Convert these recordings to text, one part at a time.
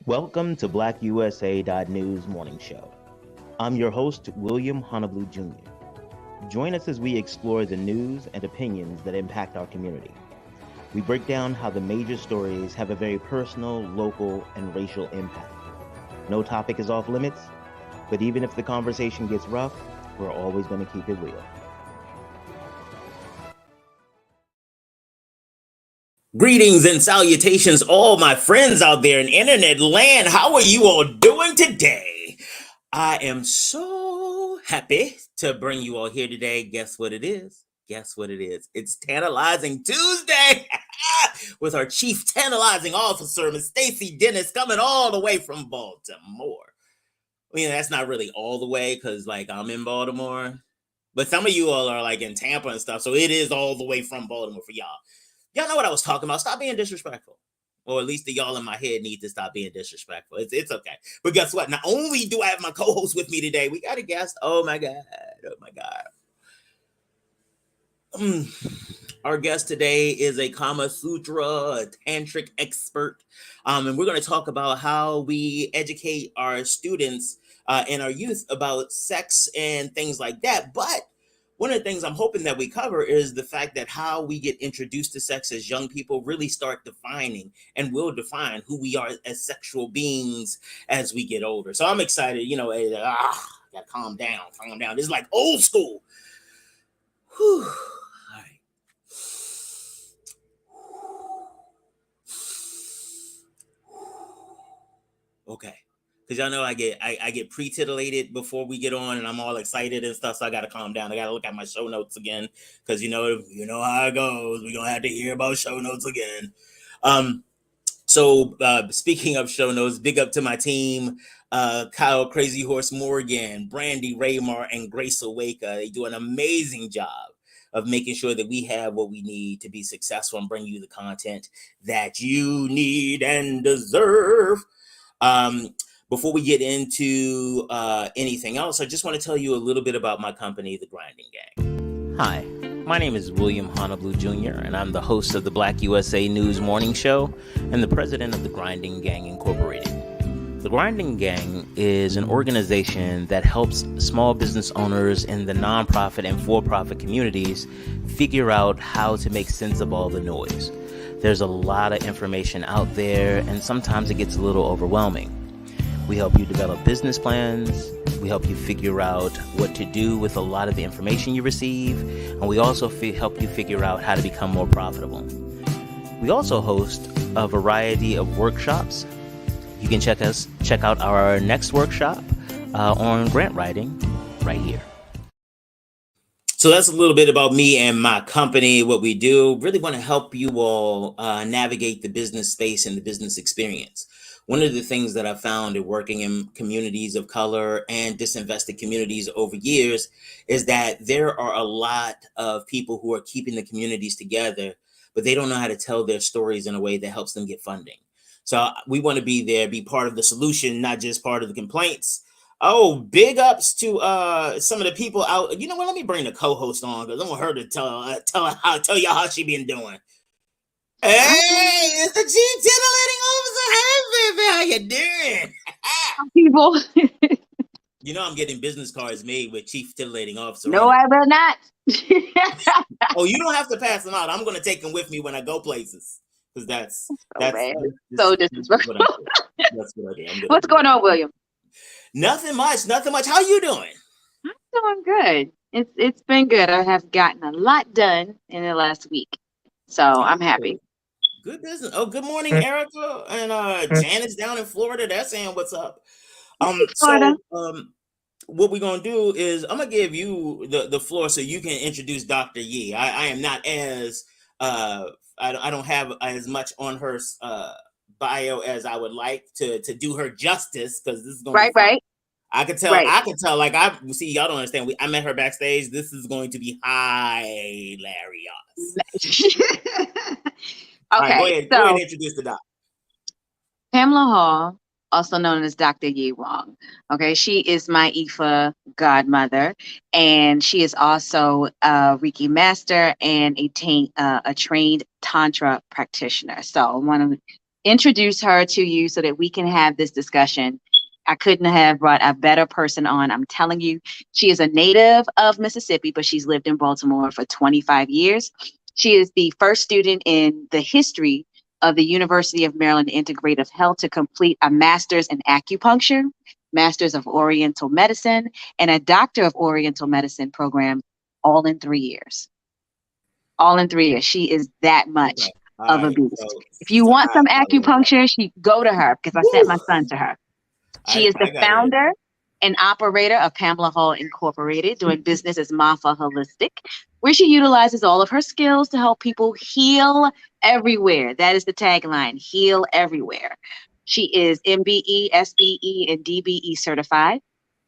Welcome to BlackUSA.news morning show. I'm your host, William Honolulu Jr. Join us as we explore the news and opinions that impact our community. We break down how the major stories have a very personal, local, and racial impact. No topic is off limits, but even if the conversation gets rough, we're always going to keep it real. Greetings and salutations, all my friends out there in internet land. How are you all doing today? I am so happy to bring you all here today. Guess what it is? Guess what it is? It's Tantalizing Tuesday with our Chief Tantalizing Officer, Miss Stacy Dennis, coming all the way from Baltimore. I mean, that's not really all the way because, I'm in Baltimore. But some of you all are, in Tampa and stuff, so it is all the way from Baltimore for y'all. Y'all know what I was talking about. Stop being disrespectful. Or at least the y'all in my head need to stop being disrespectful. It's okay. But guess what? Not only do I have my co-host with me today, we got a guest. Oh my God. Our guest today is a Kama Sutra, a tantric expert. And we're going to talk about how we educate our students and our youth about sex and things like that. But one of the things I'm hoping that we cover is the fact that how we get introduced to sex as young people really start defining and will define who we are as sexual beings as we get older. So I'm excited, gotta calm down. This is like old school. Whew. All right. Okay. Because y'all know I get pre-titillated before we get on and I'm all excited and stuff, so I gotta calm down. I gotta look at my show notes again because you know how it goes. We're gonna have to hear about show notes again. So speaking of show notes, big up to my team, Kyle Crazy Horse Morgan, Brandy Raymar, and Grace Awaka. They do an amazing job of making sure that we have what we need to be successful and bring you the content that you need and deserve. Before we get into anything else, I just want to tell you a little bit about my company, The Grinding Gang. Hi, my name is William Honolulu Jr., and I'm the host of the BlackUSA.news morning show and the president of The Grinding Gang Incorporated. The Grinding Gang is an organization that helps small business owners in the nonprofit and for-profit communities figure out how to make sense of all the noise. There's a lot of information out there, and sometimes it gets a little overwhelming. We help you develop business plans. We help you figure out what to do with a lot of the information you receive. And we also help you figure out how to become more profitable. We also host a variety of workshops. You can check out our next workshop on grant writing right here. So that's a little bit about me and my company, what we do. Really want to help you all navigate the business space and the business experience. One of the things that I found in working in communities of color and disinvested communities over years is that there are a lot of people who are keeping the communities together, but they don't know how to tell their stories in a way that helps them get funding. So we want to be there, be part of the solution, not just part of the complaints. Oh, big ups to some of the people out. You know what? Let me bring the co-host on because I want her to tell y'all how she been doing. Hey, it's the Chief Titillating Officer. Hey, baby, how you doing? People. You know I'm getting business cards made with Chief Titillating Officer. No, I will not. Oh, you don't have to pass them out. I'm going to take them with me when I go places. Because that's so disrespectful. That's what I do. What's going on, William? Nothing much. How you doing? I'm doing good. It's been good. I have gotten a lot done in the last week. So I'm happy. Good business. Oh, good morning, Erica. And Janice down in Florida. They're saying what's up. What we're going to do is I'm going to give you the floor so you can introduce Dr. Yee. I am not as, I don't have as much on her bio as I would like to do her justice because this is going to be right. I can tell. Right. I can tell. See, y'all don't understand. I met her backstage. This is going to be hilarious. Okay, right, go ahead and introduce the doc. Pamela Hall, also known as Dr. Yee Wong. Okay, she is my IFA godmother, and she is also a Reiki master and a trained Tantra practitioner. So one of introduce her to you so that we can have this discussion. I couldn't have brought a better person on. I'm telling you, she is a native of Mississippi, but she's lived in Baltimore for 25 years. She is the first student in the history of the University of Maryland Integrative Health to complete a master's in acupuncture, master's of Oriental Medicine, and a doctor of Oriental Medicine program all in 3 years. All in 3 years. She is that much of a Right. beast. If you want some acupuncture, go to her because I sent my son to her. She is the founder and operator of Pamela Hall Incorporated, doing business as Mafa Holistic, where she utilizes all of her skills to help people heal everywhere. That is the tagline, heal everywhere. She is MBE, SBE, and DBE certified.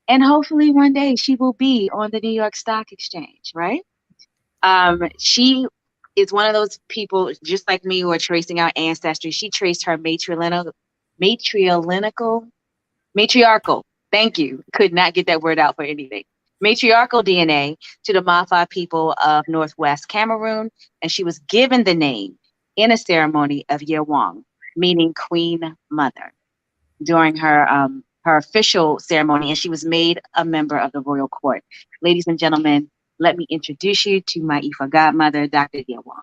And hopefully one day she will be on the New York Stock Exchange, right? She is one of those people, just like me, who are tracing our ancestry. She traced her matriarchal, thank you, could not get that word out for anything. Matriarchal DNA to the Mafa people of Northwest Cameroon, and she was given the name in a ceremony of Yewang, meaning Queen Mother, during her official ceremony, and she was made a member of the royal court. Ladies and gentlemen, let me introduce you to my Ifa godmother, Dr. Yewang.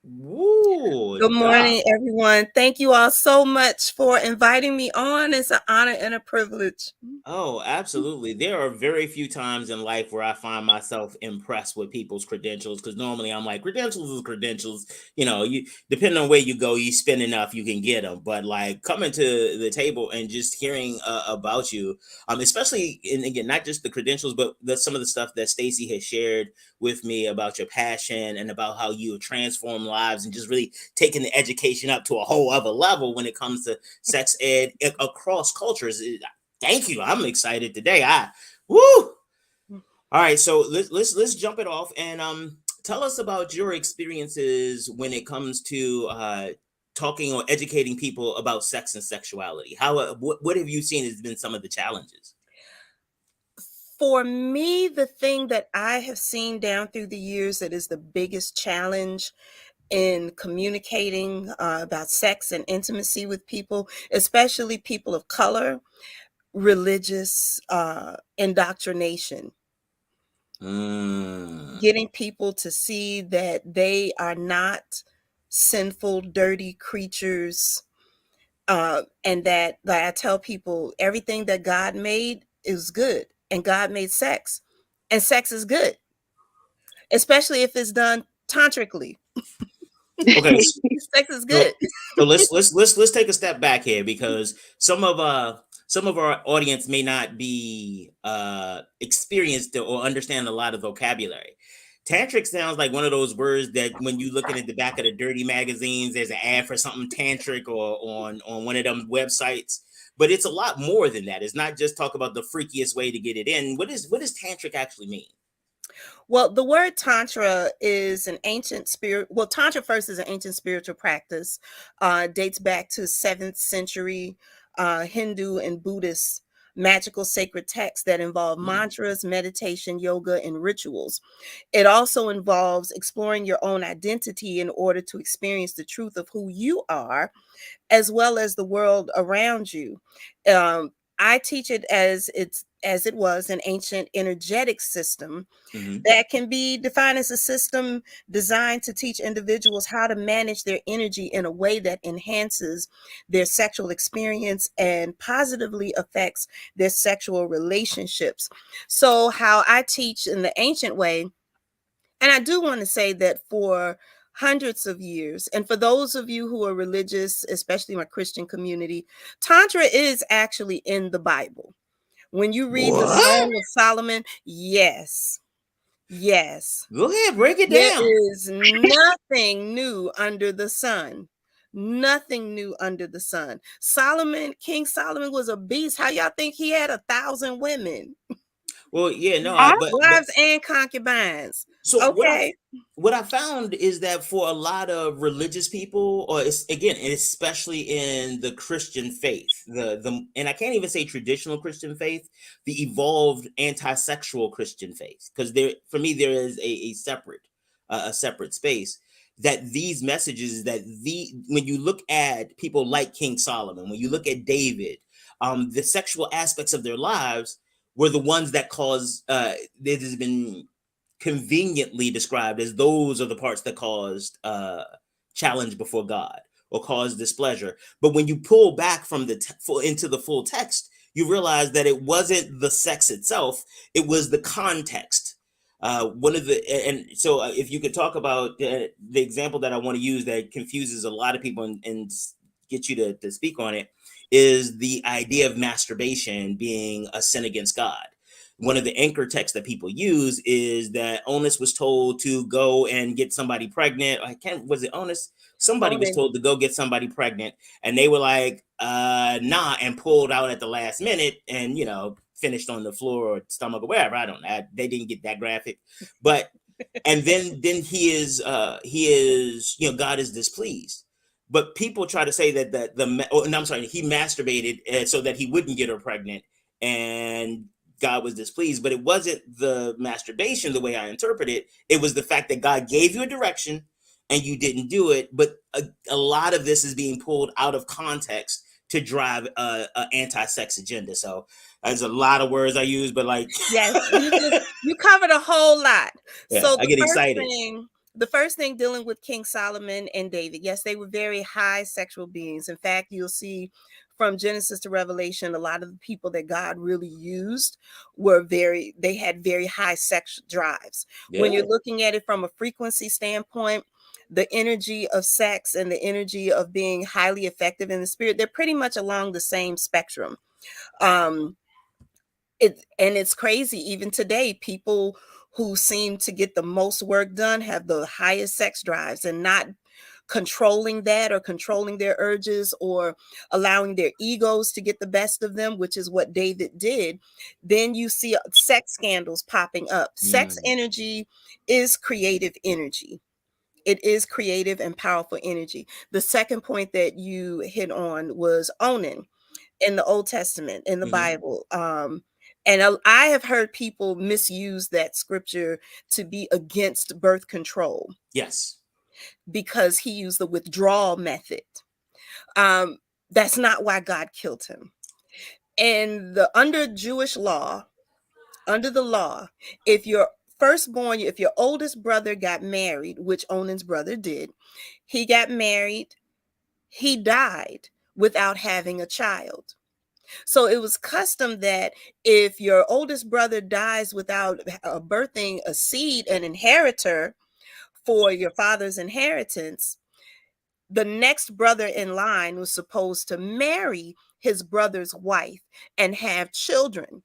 Good morning, everyone. Thank you all so much for inviting me on. It's an honor and a privilege. Oh, absolutely. There are very few times in life where I find myself impressed with people's credentials, because normally I'm like, credentials is credentials. You know, you depending on where you go, you spend enough, you can get them. But like coming to the table and just hearing about you, especially, and again, not just the credentials, but some of the stuff that Stacey has shared with me about your passion and about how you transform lives and just really taking the education up to a whole other level when it comes to sex ed across cultures. Thank you. I'm excited today. Woo. All right, so let's jump it off and tell us about your experiences when it comes to talking or educating people about sex and sexuality. How what have you seen has been some of the challenges? For me, the thing that I have seen down through the years that is the biggest challenge in communicating about sex and intimacy with people, especially people of color, religious indoctrination. Getting people to see that they are not sinful, dirty creatures, and that, like I tell people, everything that God made is good, and God made sex, and sex is good, especially if it's done tantrically. Okay, sex is good. So let's take a step back here, because some of our audience may not be experienced or understand a lot of vocabulary. Tantric sounds like one of those words that when you looking at the back of the dirty magazines, there's an ad for something tantric or on one of them websites. But it's a lot more than that. It's not just talk about the freakiest way to get it in. What does tantric actually mean? Well, the word tantra is an ancient spirit. Well, tantra first is an ancient spiritual practice, dates back to 7th century Hindu and Buddhist magical sacred texts that involve mantras, meditation, yoga, and rituals. It also involves exploring your own identity in order to experience the truth of who you are, as well as the world around you. I teach it as it was an ancient energetic system that can be defined as a system designed to teach individuals how to manage their energy in a way that enhances their sexual experience and positively affects their sexual relationships. So how I teach in the ancient way, and I do want to say that for hundreds of years, and for those of you who are religious, especially my Christian community, Tantra is actually in the Bible. When you read the Song of Solomon, yes. Go ahead, break it There down. is nothing new under the sun. Nothing new under the sun. King Solomon was a beast. How y'all think he had 1,000 women? Well, yeah, no, wives and concubines. So okay. What I found is that for a lot of religious people, or again, especially in the Christian faith, and I can't even say traditional Christian faith, the evolved anti-sexual Christian faith, because for me there is a separate space. that these messages, that when you look at people like King Solomon, when you look at David, the sexual aspects of their lives were the ones that caused, it has been conveniently described as those are the parts that caused challenge before God or caused displeasure. But when you pull back from into the full text, you realize that it wasn't the sex itself, it was the context. One of the, and so if you could talk about the example that I want to use that confuses a lot of people and get you to speak on it, is the idea of masturbation being a sin against God. One of the anchor texts that people use is that Onus was told to go and get somebody pregnant. Was it Onus? Somebody was told to go get somebody pregnant, and they were like, nah, and pulled out at the last minute and, finished on the floor or stomach or wherever. I don't know. They didn't get that graphic, but, and then he is, God is displeased. But people try to say that he masturbated so that he wouldn't get her pregnant, and God was displeased. But it wasn't the masturbation the way I interpret it. It was the fact that God gave you a direction and you didn't do it. But a lot of this is being pulled out of context to drive an anti-sex agenda. So there's a lot of words I use, but yes, you covered a whole lot. Yeah, So I get excited. The first thing dealing with King Solomon and David, yes, they were very high sexual beings. In fact, you'll see from Genesis to Revelation, a lot of the people that God really used they had very high sex drives. Yeah. When you're looking at it from a frequency standpoint, the energy of sex and the energy of being highly effective in the spirit, they're pretty much along the same spectrum. It's crazy. Even today, people who seem to get the most work done have the highest sex drives, and not controlling that or controlling their urges or allowing their egos to get the best of them, which is what David did. Then you see sex scandals popping up. Sex energy is creative energy. It is creative and powerful energy. The second point that you hit on was Onan in the Old Testament, in the Bible. And I have heard people misuse that scripture to be against birth control. Yes. Because he used the withdrawal method. That's not why God killed him. And under Jewish law, under the law, if your firstborn, if your oldest brother got married, which Onan's brother did, he got married, he died without having a child. So it was custom that if your oldest brother dies without birthing a seed, an inheritor for your father's inheritance, the next brother in line was supposed to marry his brother's wife and have children.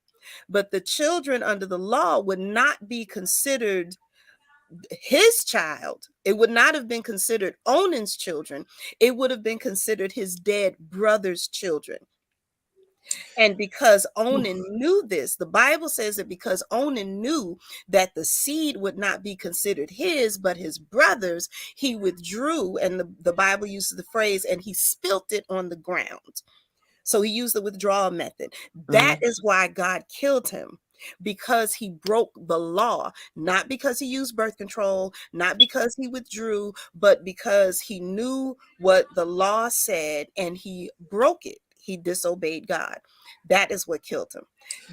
But the children under the law would not be considered his child. It would not have been considered Onan's children. It would have been considered his dead brother's children. And because Onan knew this, the Bible says that because Onan knew that the seed would not be considered his, but his brother's, he withdrew. And the Bible uses the phrase, and he spilt it on the ground. So he used the withdrawal method. That is why God killed him, because he broke the law, not because he used birth control, not because he withdrew, but because he knew what the law said and he broke it. He disobeyed God. That is what killed him.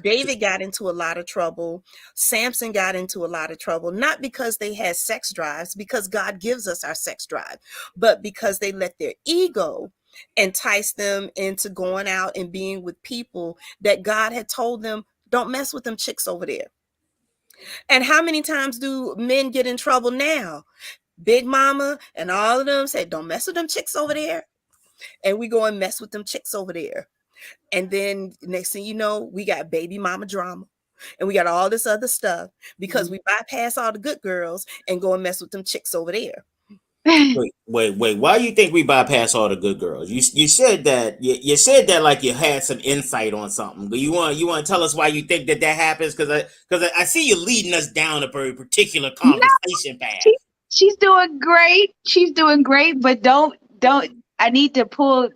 David got into a lot of trouble. Samson got into a lot of trouble, not because they had sex drives, because God gives us our sex drive, but because they let their ego entice them into going out and being with people that God had told them, don't mess with them chicks over there. And how many times do men get in trouble now? Big Mama and all of them say, don't mess with them chicks over there. And we go and mess with them chicks over there. And then next thing you know, we got baby mama drama. And we got all this other stuff because we bypass all the good girls and go and mess with them chicks over there. Wait. Why do you think we bypass all the good girls? You said that you said that like you had some insight on something. But you want to tell us why you think that happens? Because I see you leading us down a very particular conversation path. She's doing great. She's doing great. But don't. I need to pull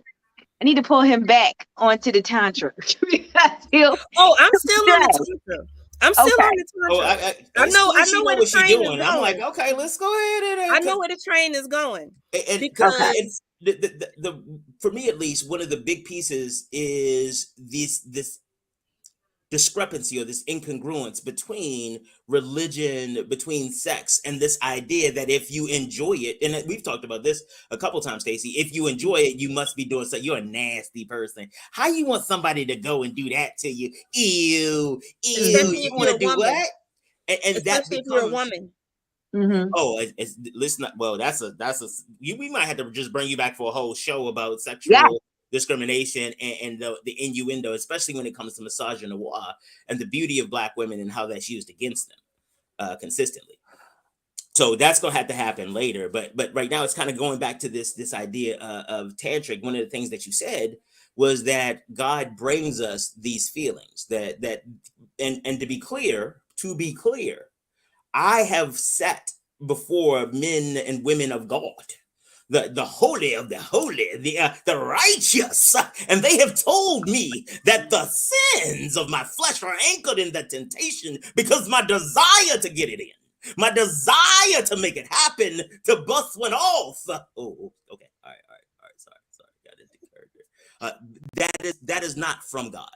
him back onto the tantra. I'm still on the tantra. I'm still Okay. on the Oh, Tantra. I I know know where the what she's train is doing. I'm like, going. okay, let's go ahead I and know where the train is going because Okay. because the for me at least, one of the big pieces is this discrepancy or this incongruence between religion, between sex, and this idea that if you enjoy it, and we've talked about this a couple times, Stacey, if you enjoy it, you must be doing so. You're a nasty person. How you want somebody to go and do that to you? Ew, ew. especially You if want you're to a do woman, what? And that especially if you're a becomes woman. Mm-hmm. let's not. Well, we might have to just bring you back for a whole show about Yeah. sexual discrimination and the innuendo, especially when it comes to misogynoir and the beauty of Black women and how that's used against them consistently. So that's gonna have to happen later. But right now it's kind of going back to this idea of tantric. One of the things that you said was that God brings us these feelings and to be clear, I have sat before men and women of God, the holy of the holy, the righteous, and they have told me that the sins of my flesh are anchored in the temptation because my desire to get it in, my desire to make it happen, to bust one off. Okay, all right, sorry, got into character. That is not from God.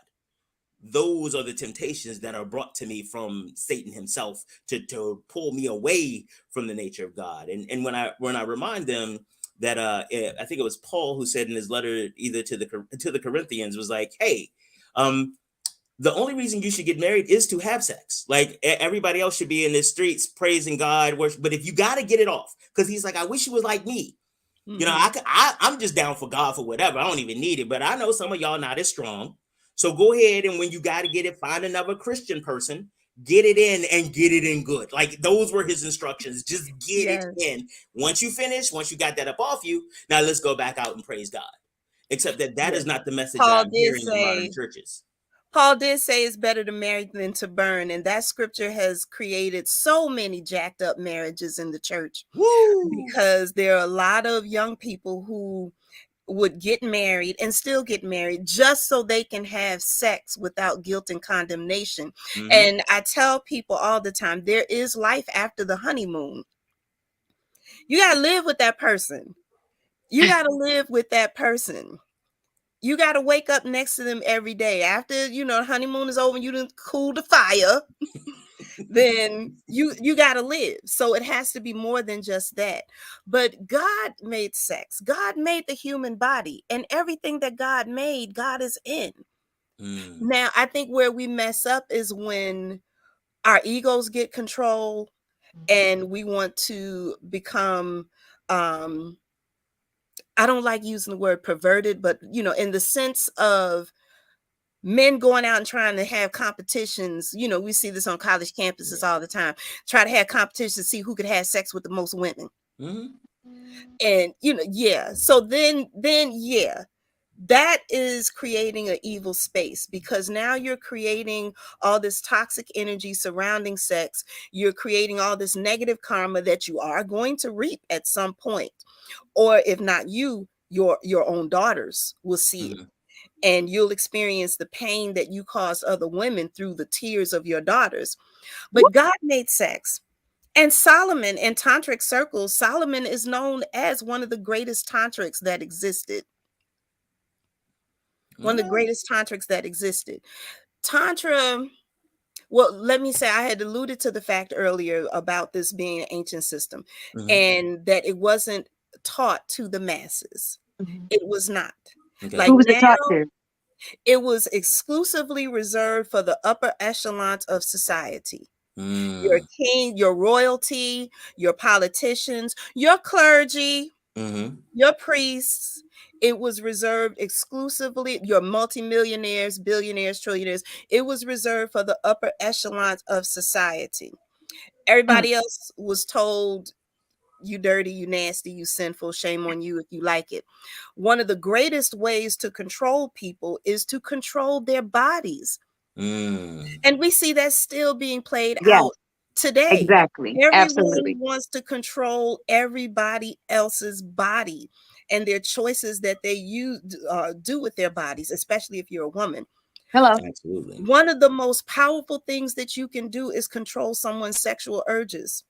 Those are the temptations that are brought to me from Satan himself to pull me away from the nature of God. And when I remind them that I think it was Paul who said in his letter either to the Corinthians was like, hey, the only reason you should get married is to have sex. Like everybody else should be in the streets praising God, worship, but if you got to get it off, because he's like, I wish you was like me. You know, I'm just down for God for whatever. I don't even need it, but I know some of y'all not as strong. So go ahead and when you got to get it, find another Christian person, get it in and get it in good. Like those were his instructions. Just get it Yes. in. Once you finish, once you got that up off you, now let's go back out and praise God. Except that Yes. is not the message that Paul I'm did hearing in modern say churches. Paul did say it's better to marry than to burn, and that scripture has created so many jacked up marriages in the church. Woo! Because there are a lot of young people who would get married and still get married just so they can have sex without guilt and condemnation. Mhm. And I tell people all the time, there is life after the honeymoon. You got to live with that person. You got to live with that person. You got to wake up next to them every day. After, honeymoon is over and you didn't cool the fire, then you got to live. So it has to be more than just that. But God made sex. God made the human body, and everything that God made, God is in. Now, I think where we mess up is when our egos get control and we want to become I don't like using the word perverted, but in the sense of men going out and trying to have competitions. We see this on college campuses all the time. Try to have competitions to see who could have sex with the most women. And so then that is creating an evil space, because now you're creating all this toxic energy surrounding sex. You're creating all this negative karma that you are going to reap at some point. Or if not you, your own daughters will see it. And you'll experience the pain that you caused other women through the tears of your daughters. But God made sex. And Solomon, in tantric circles, Solomon is known as one of the greatest tantrics that existed. One of the greatest tantrics that existed. Tantra, well, let me say, I had alluded to the fact earlier about this being an ancient system, and that it wasn't taught to the masses. It was not. Okay. Like Who was it now, taught to? it was exclusively reserved for the upper echelons of society. Your king, your royalty, your politicians, your clergy, your priests. It was reserved exclusively, your multimillionaires, billionaires, trillionaires. It was reserved for the upper echelons of society. Everybody else was told, you dirty, you nasty, you sinful, shame on you if you like it. One of the greatest ways to control people is to control their bodies. And we see that still being played out today. Exactly. Everyone Absolutely. wants to control everybody else's body and their choices that they do with their bodies, especially if you're a woman. Hello. Absolutely. One of the most powerful things that you can do is control someone's sexual urges.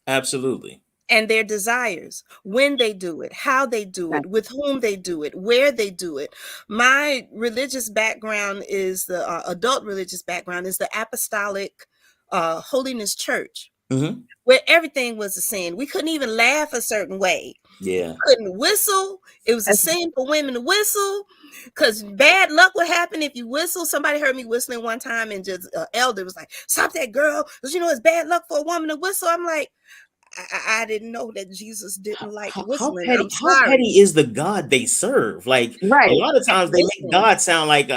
Absolutely. And their desires, when they do it, how they do it, with whom they do it, where they do it. My religious background is the adult religious background is the Apostolic Holiness Church, Mm-hmm. where everything was a sin. We couldn't even laugh a certain way. Yeah. Couldn't whistle. It was a sin for women to whistle, because bad luck would happen if you whistle. Somebody heard me whistling one time, and just elder was like, "Stop that, girl! Because it's bad luck for a woman to whistle." I'm like, I didn't know that Jesus didn't like whistling. I'm How sorry. petty is the God they serve? Like, Right. a lot of times they make God sound like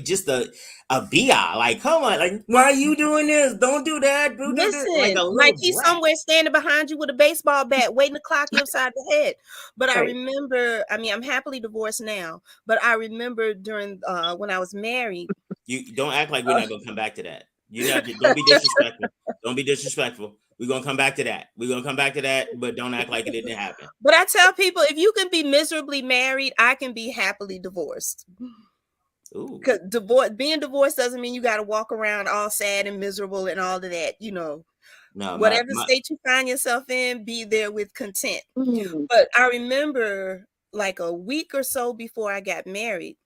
just a bi. Like, come on, like, why are you doing this? Don't do that. Listen, like a like he's brat. somewhere standing behind you with a baseball bat, waiting to clock you upside the head. But I remember, I'm happily divorced now, but I remember during when I was married. You don't act like we're not gonna come back to that. Don't be disrespectful. Don't be disrespectful. We're gonna come back to that. But don't act like it didn't happen. But I tell people, if you can be miserably married, I can be happily divorced. Because being divorced doesn't mean you got to walk around all sad and miserable and all of that. No, whatever state you find yourself in, be there with content. But I remember, like a week or so before I got married,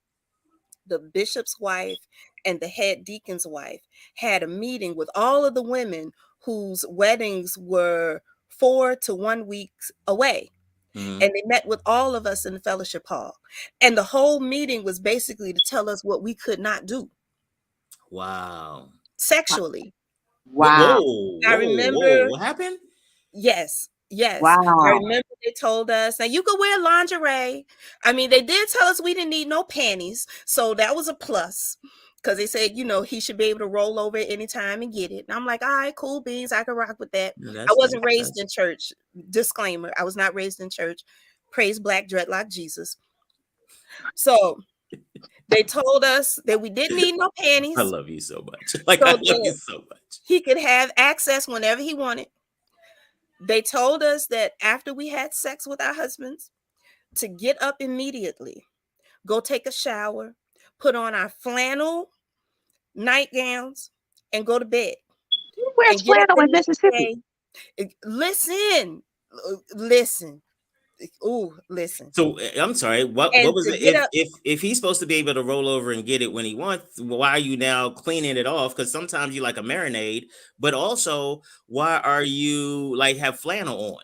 the bishop's wife and the head deacon's wife had a meeting with all of the women whose weddings were 4 to 1 week away. Mm-hmm. And they met with all of us in the fellowship hall. And the whole meeting was basically to tell us what we could not do. Wow. Sexually. Wow. I remember. What happened? Yes. Wow. I remember they told us, now you could wear lingerie. I mean, they did tell us we didn't need no panties. So that was a plus. Because they said, he should be able to roll over at any time and get it. And I'm like, all right, cool beans. I can rock with that. I wasn't raised in church. Disclaimer, I was not raised in church. Praise Black Dreadlock Jesus. So they told us that we didn't need no panties. I love you so much. I love you so much. He could have access whenever he wanted. They told us that after we had sex with our husbands, to get up immediately, go take a shower, put on our flannel nightgowns, and go to bed. Where's flannel in Mississippi? Listen. Ooh, listen. So I'm sorry. What was it? If he's supposed to be able to roll over and get it when he wants, why are you now cleaning it off? Because sometimes you like a marinade, but also why are you like have flannel on?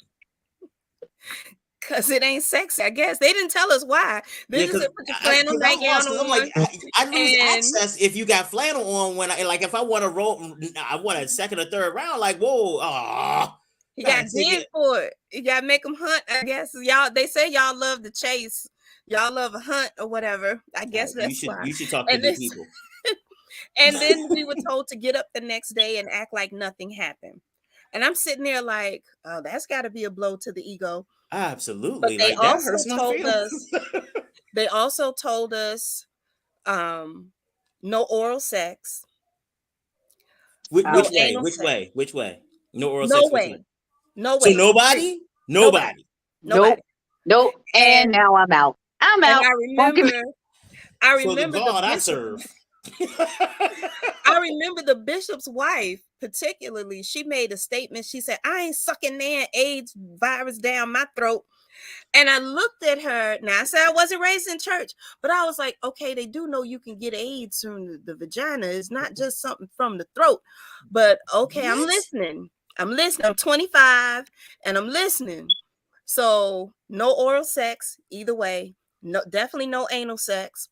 Because it ain't sexy, I guess. They didn't tell us why. They just put your flannel nightgown on. I'm like, I lose access if you got flannel on when if I want to roll, I want a second or third round. Like, whoa, he got bid for it. You got to make them hunt, I guess. They say y'all love the chase. Y'all love a hunt or whatever. I guess that's why. You should talk to the people. And then we were told to get up the next day and act like nothing happened. And I'm sitting there like, oh, that's got to be a blow to the ego. Absolutely. But they also told us no oral sex. Which way? No oral sex. No way. So nobody? Nope. And now I'm out. I remember for the God I serve. I remember the bishop's wife, particularly, she made a statement. She said, I ain't sucking that AIDS virus down my throat. And I looked at her. Now, I said I wasn't raised in church, but I was like, okay, they do know you can get AIDS from the vagina. It's not just something from the throat. But okay, I'm listening. I'm 25 and I'm listening. So no oral sex either way. No, definitely no anal sex.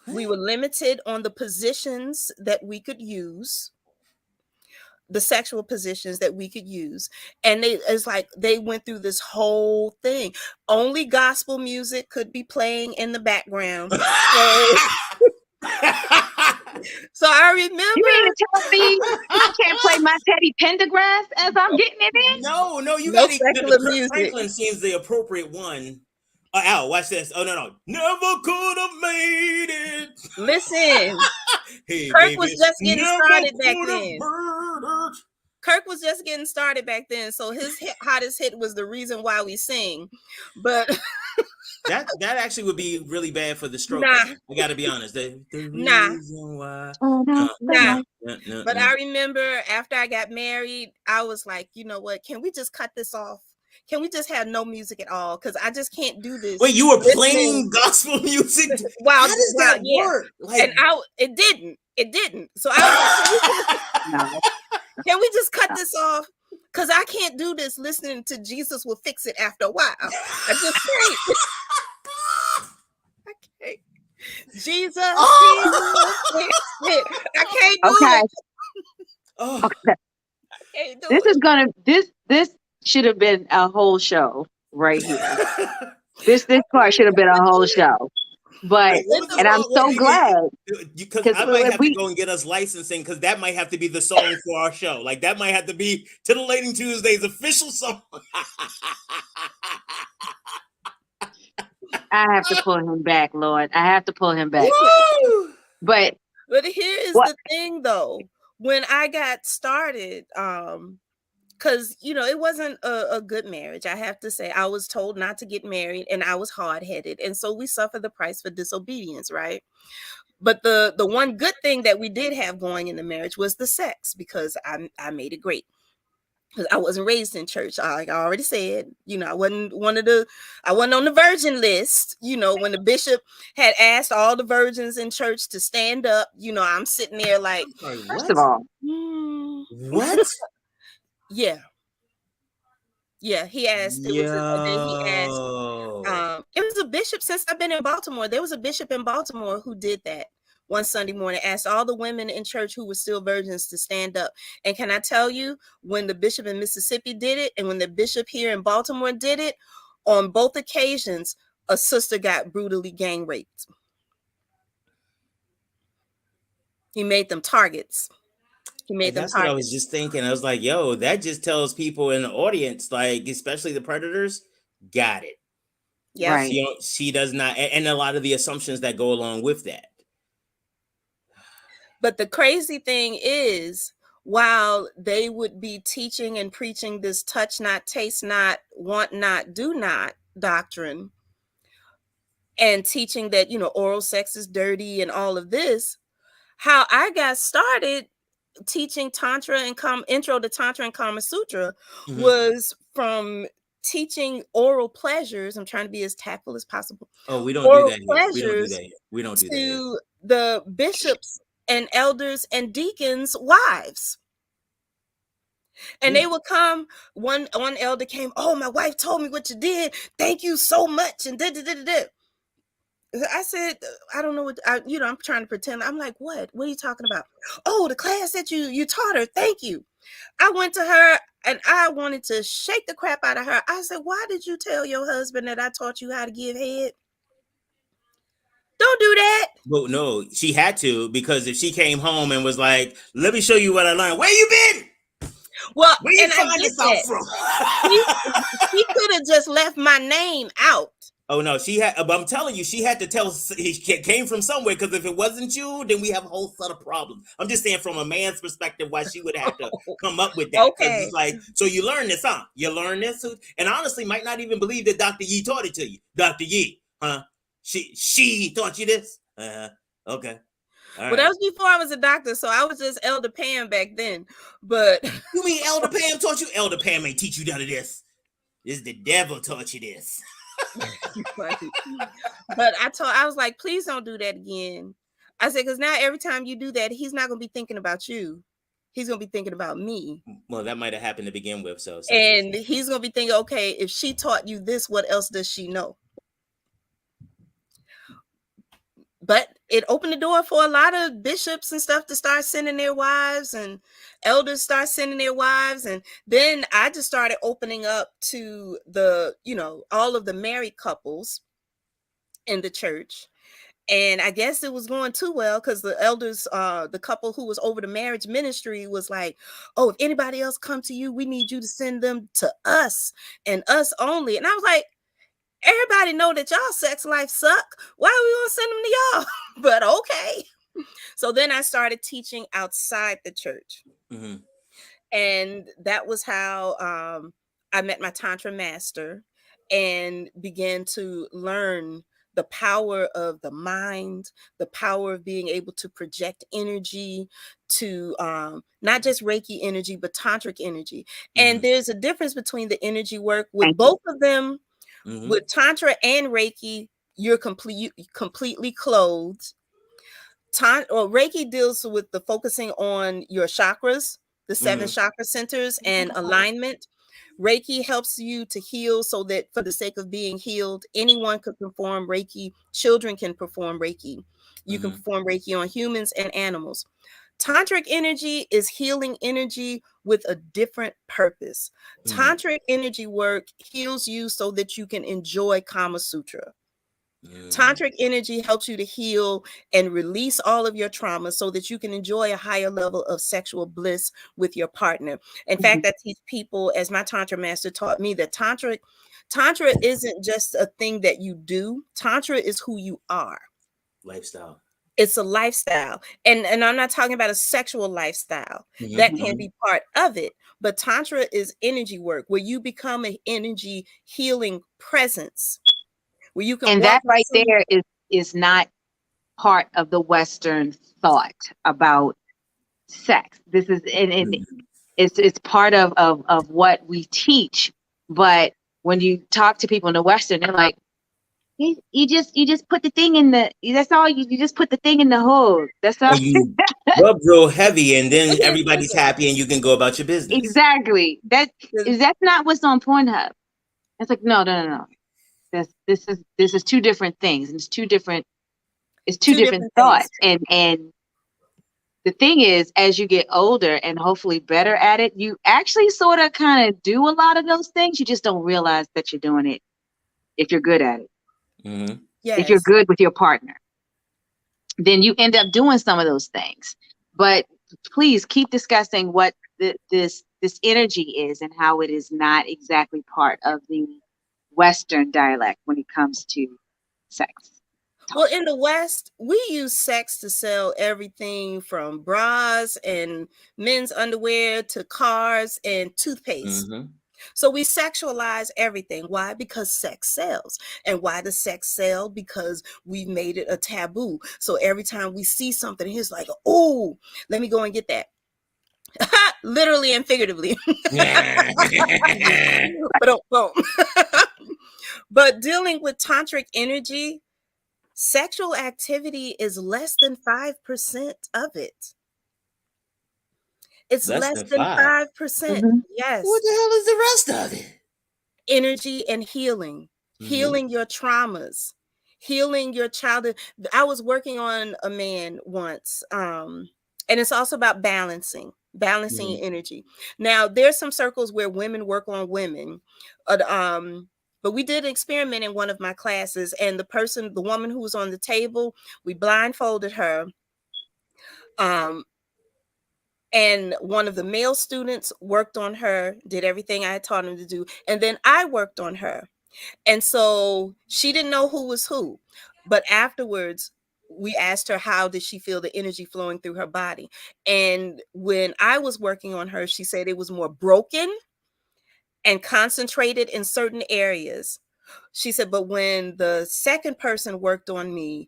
We were limited on the positions that we could use, the sexual positions that we could use. And it's like they went through this whole thing. Only gospel music could be playing in the background. So I remember. You mean to tell me I can't play my Teddy Pendergrass as I'm getting it in? No, you no got secular Kirk music. Franklin seems the appropriate one. Al, watch this. Oh no, never could have made it. Listen, hey, Kirk baby, was just getting started back then. Kirk was just getting started back then, so his hottest hit was The Reason Why We Sing. But That actually would be really bad for the stroke. Nah. I gotta be honest. The Nah. reason why. Nah. But I remember after I got married, I was like, you know what? Can we just cut this off? Can we just have no music at all? Because I just can't do this. Wait, you were playing gospel music? Wow, how does that work? Like, and it didn't. So I was like, can we just cut this off? Because I can't do this listening to Jesus Will Fix It after a while. I just can't. I can't. Jesus, I can't do it. Okay. This should have been a whole show right here. this part should have been a whole show. But and I'm so glad because I might have to go and get us licensing because that might have to be the song for our show. Like that might have to be Titillating Tuesday's official song. I have to pull him back, Lord. I have to pull him back. Woo! But here is the thing, though. When I got started, because it wasn't a good marriage. I have to say, I was told not to get married, and I was hard-headed, and so we suffer the price for disobedience, right? But the one good thing that we did have going in the marriage was the sex, because I made it great. Because I wasn't raised in church, like I already said. I wasn't on the virgin list. When the bishop had asked all the virgins in church to stand up, I'm sitting there like, first of all, what? Yeah, he asked. It was a day he asked. It was a bishop. Since I've been in Baltimore, there was a bishop in Baltimore who did that one Sunday morning. Asked all the women in church who were still virgins to stand up. And can I tell you, when the bishop in Mississippi did it, and when the bishop here in Baltimore did it, on both occasions, a sister got brutally gang raped. He made them targets. That's what I was just thinking. I was like, yo, that just tells people in the audience, like, especially the predators, got it. Yeah. Right. She does not, and a lot of the assumptions that go along with that. But the crazy thing is, while they would be teaching and preaching this touch not, taste not, want not, do not doctrine, and teaching that, oral sex is dirty and all of this, how I got started teaching Tantra and Intro to Tantra and Kama Sutra was from teaching oral pleasures. I'm trying to be as tactful as possible. Oh, we don't do that here. We don't do that here. To the bishops and elders and deacons' wives. And they would come, one elder came, oh, my wife told me what you did. Thank you so much. And I said, I don't know what, I'm trying to pretend. I'm like, what are you talking about? Oh, the class that you taught her. Thank you. I went to her and I wanted to shake the crap out of her. I said, why did you tell your husband that I taught you how to give head? Don't do that. Well, no, she had to, because if she came home and was like, let me show you what I learned. Where you been? Well, where you find this out from? He could have just left my name out. Oh no, she had. But I'm telling you, she had to tell. He came from somewhere, because if it wasn't you, then we have a whole set of problems. I'm just saying, from a man's perspective, why she would have to come up with that. Okay. It's like, so you learn this, huh? You learn this, and honestly, might not even believe that Dr. Yee taught it to you. Dr. Yee, huh? She taught you this? Okay. All well, that was before I was a doctor, so I was just Elder Pam back then. But you mean Elder Pam taught you? Elder Pam ain't teach you none of this. This the devil taught you this. But I was like, please don't do that again. I said, because now every time you do that, he's not going to be thinking about you. He's going to be thinking about me. Well, that might have happened to begin with. So and he's going to be thinking, okay, if she taught you this, what else does she know? But it opened the door for a lot of bishops and stuff to start sending their wives, and elders start sending their wives. And then I just started opening up to the, all of the married couples in the church. And I guess it was going too well, because the elders, the couple who was over the marriage ministry was like, oh, if anybody else come to you, we need you to send them to us and us only. And I was like, everybody know that y'all sex life suck. Why are we gonna send them to y'all? But okay. So then I started teaching outside the church. And that was how I met my Tantra master. and began to learn the power of the mind, the power of being able to project energy, to not just Reiki energy, but tantric energy. And there's a difference between the energy work with both of them. With Tantra and Reiki, you're completely clothed. Reiki deals with the focusing on your chakras, the 7 chakra centers, and alignment. Reiki helps you to heal so that for the sake of being healed, anyone could perform Reiki. Children can perform Reiki. You can perform Reiki on humans and animals. Tantric energy is healing energy with a different purpose. Tantric energy work heals you so that you can enjoy Kama Sutra. Tantric energy helps you to heal and release all of your trauma so that you can enjoy a higher level of sexual bliss with your partner. In fact, I teach people, as my Tantra master taught me, that Tantra isn't just a thing that you do. Tantra is who you are. Lifestyle. It's a lifestyle. And I'm not talking about a sexual lifestyle. That can be part of it. But Tantra is energy work where you become an energy healing presence. Where you can and that right there is not part of the Western thought about sex. This is it's part of what we teach. But when you talk to people in the Western, they're like, you just put the thing in the, that's all, you just put the thing in the hole. That's all. And you rub real heavy, and then everybody's happy, and you can go about your business. Exactly. That's not what's on Pornhub. It's like no. This is two different things, and it's two different thoughts. And the thing is, as you get older and hopefully better at it, you actually sort of kind of do a lot of those things. You just don't realize that you're doing it if you're good at it. Yes. If you're good with your partner, then you end up doing some of those things. But please keep discussing what this energy is and how it is not exactly part of the Western dialect when it comes to sex. Well, in the West, we use sex to sell everything from bras and men's underwear to cars and toothpaste. So we sexualize everything. Why? Because sex sells. And why does sex sell? Because we've made it a taboo. So every time we see something, it's like, oh, let me go and get that. Literally and figuratively. But dealing with tantric energy, sexual activity is less than 5% of it. It's less than 5%. Yes. What the hell is the rest of it? Energy and healing. Healing your traumas. Healing your childhood. I was working on a man once, and it's also about balancing your energy. Now, there's some circles where women work on women, but we did an experiment in one of my classes, and the woman who was on the table, we blindfolded her. And one of the male students worked on her, did everything I had taught him to do. And then I worked on her. And so she didn't know who was who. But afterwards, we asked her, how did she feel the energy flowing through her body? And when I was working on her, she said it was more broken and concentrated in certain areas. She said, but when the second person worked on me,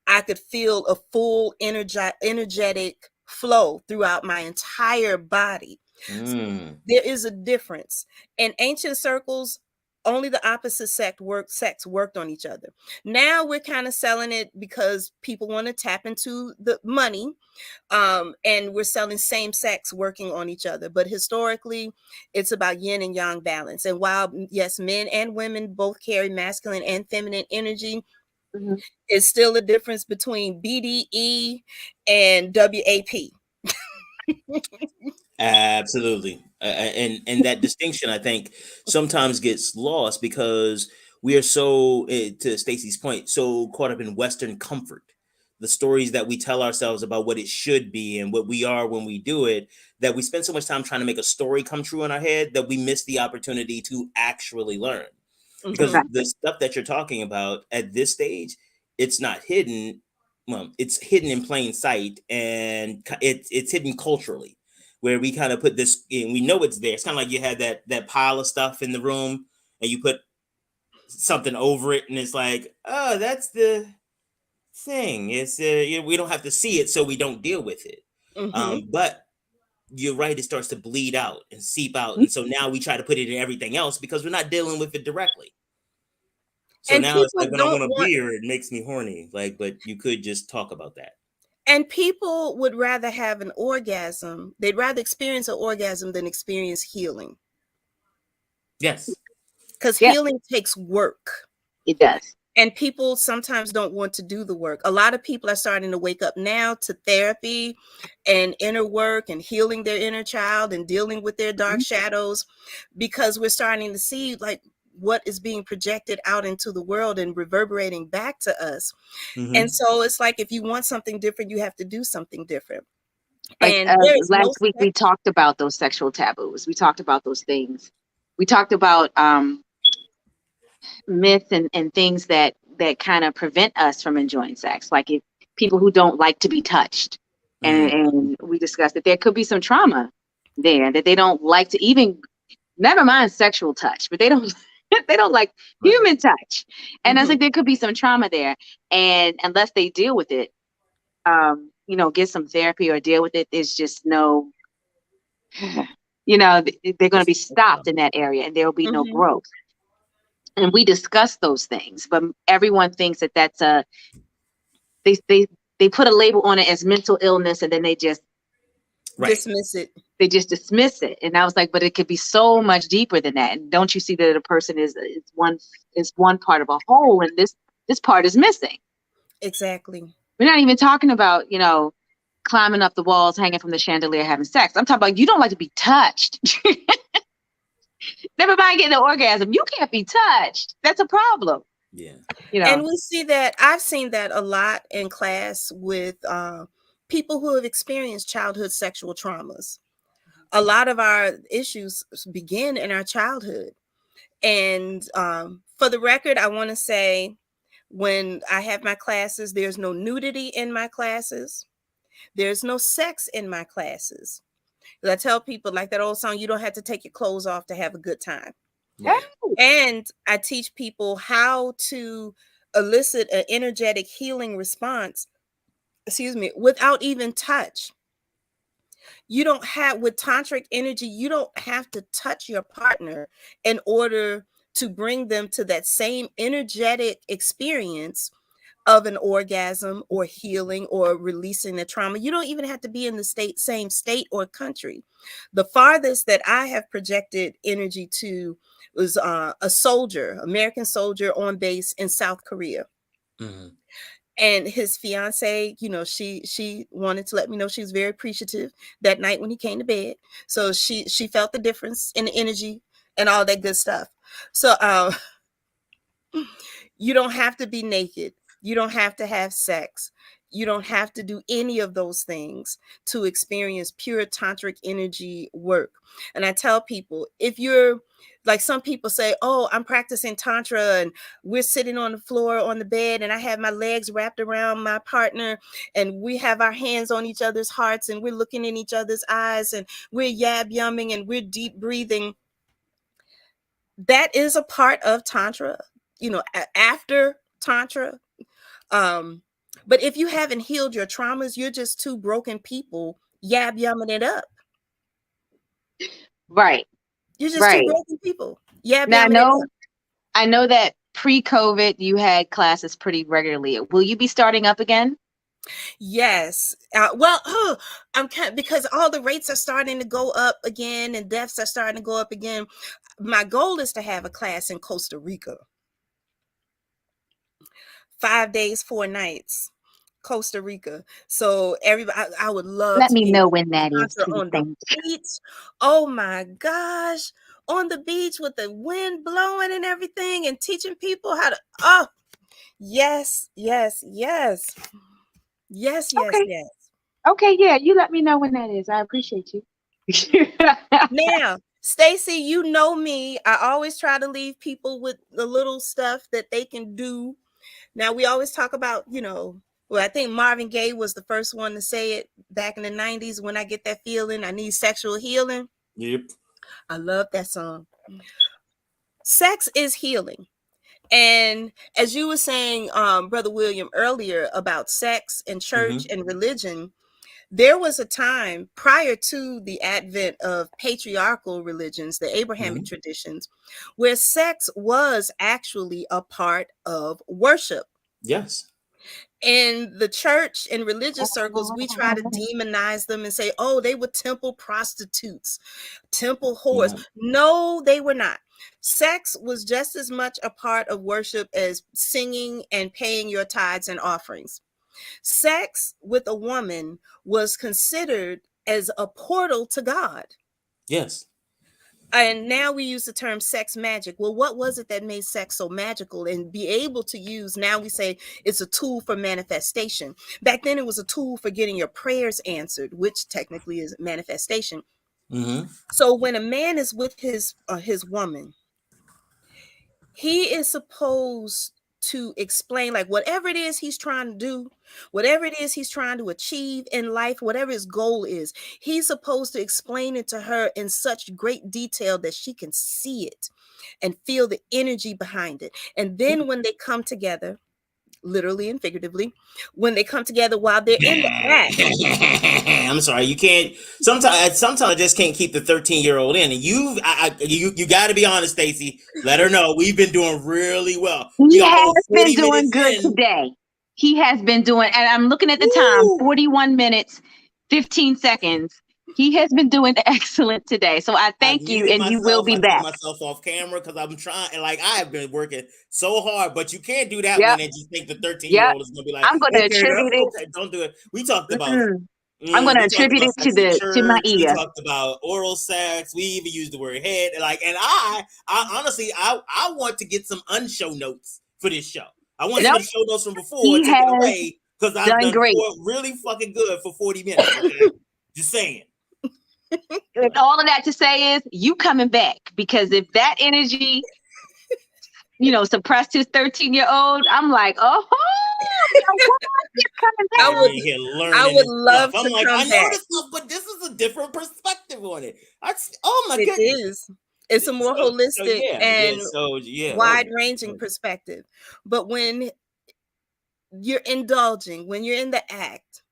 I could feel a full energetic flow throughout my entire body. So there is a difference. In ancient circles, only the opposite sex worked on each other. Now we're kind of selling it because people want to tap into the money, and we're selling same sex working on each other. But historically, it's about yin and yang balance. And while, yes, men and women both carry masculine and feminine energy, it's still a difference between BDE and WAP. Absolutely. And that distinction, I think, sometimes gets lost because we are so, to Stacey's point, so caught up in Western comfort. The stories that we tell ourselves about what it should be and what we are when we do it, that we spend so much time trying to make a story come true in our head that we miss the opportunity to actually learn. Because the stuff that you're talking about at this stage, it's not hidden. Well, it's hidden in plain sight, and it's hidden culturally, where we kind of put this in. We know it's there. It's kind of like you had that pile of stuff in the room, and you put something over it, and it's like, oh, that's the thing. It's we don't have to see it, so we don't deal with it. But you're right, it starts to bleed out and seep out, and so now we try to put it in everything else because we're not dealing with it directly. So and now it's like, people when I don't want a want, beer, it makes me horny. Like, but you could just talk about that. and people would rather have an orgasm. They'd rather experience an orgasm than experience healing. Yes. Because Yeah. healing takes work. It does. And people sometimes don't want to do the work. A lot of people are starting to wake up now to therapy and inner work and healing their inner child and dealing with their dark shadows, because we're starting to see like what is being projected out into the world and reverberating back to us. And so it's like, if you want something different, you have to do something different. Like And there is last week, we talked about those sexual taboos. We talked about those things. We talked about myths and things that kind of prevent us from enjoying sex, like if people who don't like to be touched. And we discussed that there could be some trauma there, that they don't like to even, never mind sexual touch, but they don't like human touch. And I was like, there could be some trauma there, and unless they deal with it, get some therapy or deal with it, there's just no, they're going to be stopped in that area, and there will be no growth. And we discuss those things, but everyone thinks that that's they put a label on it as mental illness, and then they just dismiss it. They just dismiss it. And I was like, but it could be so much deeper than that. And don't you see that a person is one part of a whole, and this part is missing? Exactly. We're not even talking about, climbing up the walls, hanging from the chandelier, having sex. I'm talking about, you don't like to be touched. Never mind getting an orgasm. You can't be touched. That's a problem. Yeah. And we see that, I've seen that a lot in class with people who have experienced childhood sexual traumas. A lot of our issues begin in our childhood. And for the record, I want to say, when I have my classes, there's no nudity in my classes. There's no sex in my classes. I tell people, like that old song, you don't have to take your clothes off to have a good time. Right. And I teach people how to elicit an energetic healing response, without even touch. You don't have, with tantric energy, you don't have to touch your partner in order to bring them to that same energetic experience of an orgasm or healing or releasing the trauma. You don't even have to be in the same state or country. The farthest that I have projected energy to was a soldier, American soldier on base in South Korea. And his fiance, she wanted to let me know she was very appreciative that night when he came to bed. So she felt the difference in the energy and all that good stuff. So you don't have to be naked. You don't have to have sex. You don't have to do any of those things to experience pure tantric energy work. And I tell people, if you're like, some people say, oh, I'm practicing tantra and we're sitting on the floor on the bed and I have my legs wrapped around my partner and we have our hands on each other's hearts and we're looking in each other's eyes and we're yab-yumming and we're deep breathing. That is a part of tantra, after tantra. But if you haven't healed your traumas, you're just two broken people yab-yumming it up. Right. You're just two broken people yab-yumming it up. I know that pre-COVID you had classes pretty regularly. Will you be starting up again? Yes. Because all the rates are starting to go up again and deaths are starting to go up again. My goal is to have a class in Costa Rica. 5 days, 4 nights, Costa Rica. So everybody, I would love Let to me know when that is, please. on the beach. Oh my gosh, on the beach with the wind blowing and everything, and teaching people how to. Oh, yes. Okay, yeah, you let me know when that is. I appreciate you. Now, Stacy, you know me. I always try to leave people with the little stuff that they can do. Now, we always talk about, I think Marvin Gaye was the first one to say it back in the 90s. When I get that feeling, I need sexual healing. Yep. I love that song. Sex is healing. And as you were saying, Brother William, earlier about sex and church and religion, there was a time prior to the advent of patriarchal religions, the Abrahamic traditions, where sex was actually a part of worship. Yes. In the church and religious circles, we try to demonize them and say, oh, they were temple prostitutes, temple whores. No, they were not. Sex was just as much a part of worship as singing and paying your tithes and offerings. Sex with a woman was considered as a portal to God. Yes. And now we use the term sex magic. Well, what was it that made sex so magical and be able to use? Now we say it's a tool for manifestation. Back then it was a tool for getting your prayers answered, which technically is manifestation. So when a man is with his woman, he is supposed to explain, like, whatever it is he's trying to do, whatever it is he's trying to achieve in life, whatever his goal is, he's supposed to explain it to her in such great detail that she can see it and feel the energy behind it. And then when they come together, literally and figuratively, when they come together while they're in the act. I'm sorry, you can't. Sometimes I just can't keep the 13-year-old in. And you got to be honest, Stacey. Let her know we've been doing really well. He has been doing good today. He has been doing, and I'm looking at the time, 41 minutes, 15 seconds. He has been doing excellent today. So I thank you, and you will be back. I myself off camera because I'm trying, like, I have been working so hard, but you can't do that one and just think the 13-year-old is going to be like, I'm going to attribute it. Okay, don't do it. We talked about. I'm going to attribute it to my ear. We talked about oral sex. We even used the word head. Like, and I honestly, I want to get some unshow notes for this show. I want some show notes from before. Take it away because I've done great. Really fucking good for 40 minutes. Okay? Just saying. And all of that to say is you coming back, because if that energy, suppressed his 13-year-old, I'm like, oh, coming back. I would love to come back. I know this stuff, but this is a different perspective on it. Oh my goodness. It is. It's a more holistic and wide-ranging perspective. But when you're indulging, when you're in the act,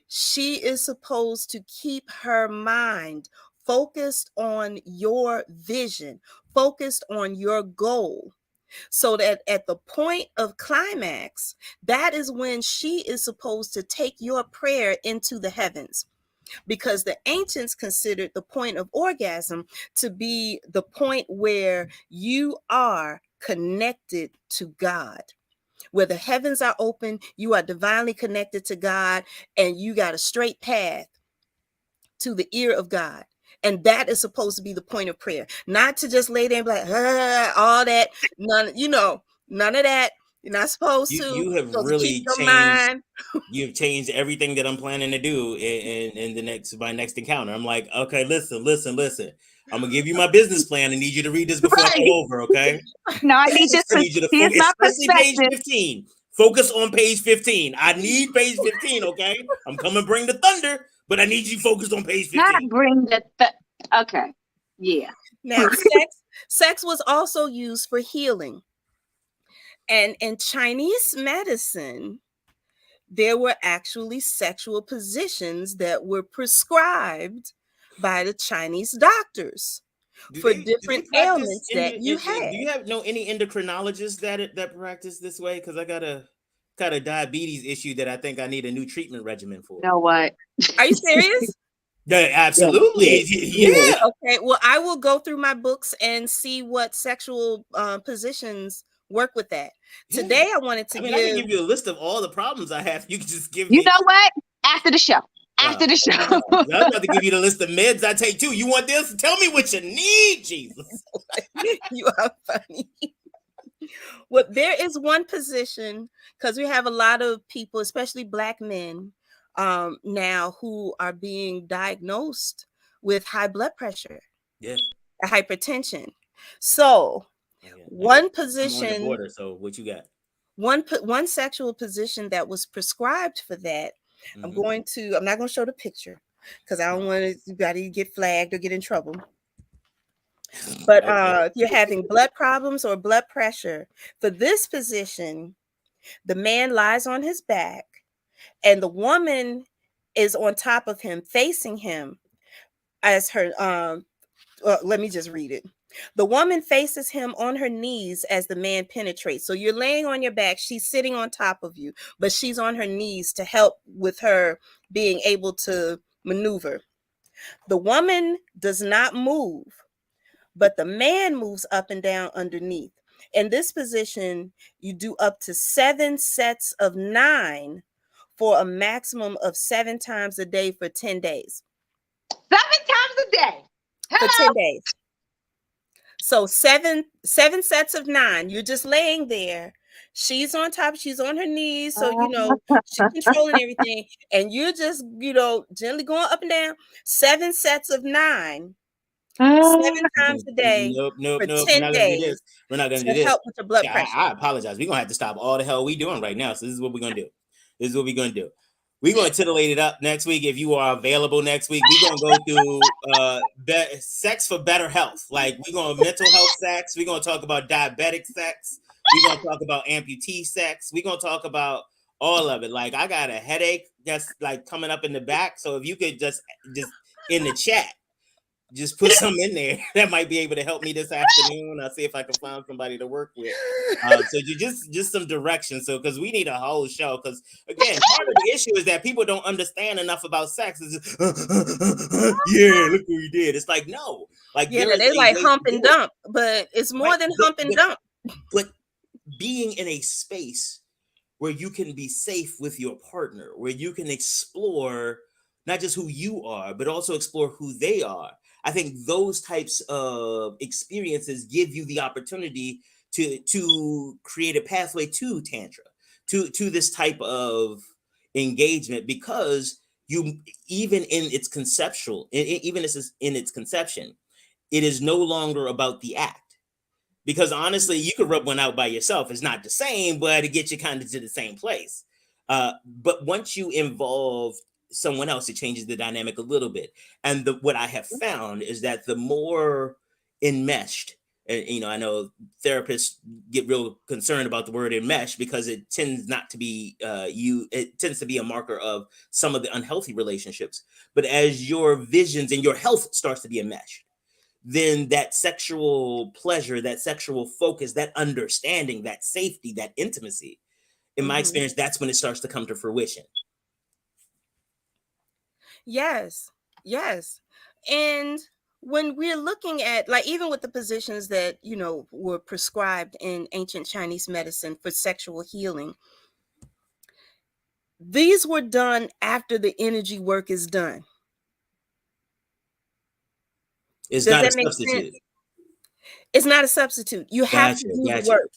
she is supposed to keep her mind focused on your vision, focused on your goal, so that at the point of climax, that is when she is supposed to take your prayer into the heavens. Because the ancients considered the point of orgasm to be the point where you are connected to God. Where the heavens are open, you are divinely connected to God, and you got a straight path to the ear of God. And that is supposed to be the point of prayer. Not to just lay there and be like, all that. None of that. You're not supposed to. You have really changed. You've changed everything that I'm planning to do in my next encounter. I'm like, okay, listen. I'm gonna give you my business plan. I need you to read this before I go over, okay? No, I need this. I need you to focus, especially page 15. Focus on page 15. I need page 15, okay? I'm coming bring the thunder, but I need you focused on page 15. Not bring the okay. Yeah. Now, sex was also used for healing. And in Chinese medicine, there were actually sexual positions that were prescribed by the Chinese doctors for different ailments that you had. Do you have any endocrinologists that practice this way? Because I got a diabetes issue that I think I need a new treatment regimen for. You know what? Are you serious? Yeah, absolutely. Yeah. Okay. Well, I will go through my books and see what sexual positions work with that. Today, I wanted to I can give you a list of all the problems I have. You can just give me. You know what? After the show. After the show. I'm about to give you the list of meds I take too. You want this? Tell me what you need, Jesus. You are funny. Well, there is one position, because we have a lot of people, especially Black men, now who are being diagnosed with high blood pressure, hypertension. So one position. I'm on the border, so what you got? One sexual position that was prescribed for that. I'm not going to show the picture because I don't want anybody to get flagged or get in trouble. But if you're having blood problems or blood pressure, for this position, the man lies on his back and the woman is on top of him, facing him as her let me just read it. The woman faces him on her knees as the man penetrates. So you're laying on your back, she's sitting on top of you, but she's on her knees to help with her being able to maneuver. The woman does not move, but the man moves up and down underneath. In this position, you do up to 7 sets of 9 for a maximum of 7 times a day for 10 days. 7 times a day. For 10 days. So seven sets of 9. You're just laying there. She's on top. She's on her knees. So, she's controlling everything. And you're just, gently going up and down. 7 sets of 9. 7 times a day. Nope. For We're 10 not gonna days do this. We're not gonna do this. Help with your blood pressure. I apologize. We're gonna have to stop all the hell we doing right now. So this is what we're gonna do. We're going to titillate it up next week. If you are available next week, we're going to go through sex for better health. Like, we're going to mental health sex. We're going to talk about diabetic sex. We're going to talk about amputee sex. We're going to talk about all of it. Like, I got a headache that's like coming up in the back. So if you could just in the chat, just put some in there that might be able to help me this afternoon. I'll see if I can find somebody to work with. So just some direction. So, because we need a whole show. Because again, part of the issue is that people don't understand enough about sex. It's just, yeah, look what we did. It's like, no, like, yeah, they like hump and dump, but it's more than hump and dump. But being in a space where you can be safe with your partner, where you can explore not just who you are, but also explore who they are. I think those types of experiences give you the opportunity to create a pathway to Tantra, to this type of engagement, because you, even in its conception, it is no longer about the act. Because honestly, you could rub one out by yourself. It's not the same, but it gets you kind of to the same place. But once you involve someone else, it changes the dynamic a little bit. And what I have found is that the more enmeshed, and I know therapists get real concerned about the word enmeshed because it tends not to be it tends to be a marker of some of the unhealthy relationships. But as your visions and your health starts to be enmeshed, then that sexual pleasure, that sexual focus, that understanding, that safety, that intimacy, in my experience, that's when it starts to come to fruition. Yes. And when we're looking at, like, even with the positions that, were prescribed in ancient Chinese medicine for sexual healing, these were done after the energy work is done. It's not a substitute. It's not a substitute. You have to do the work.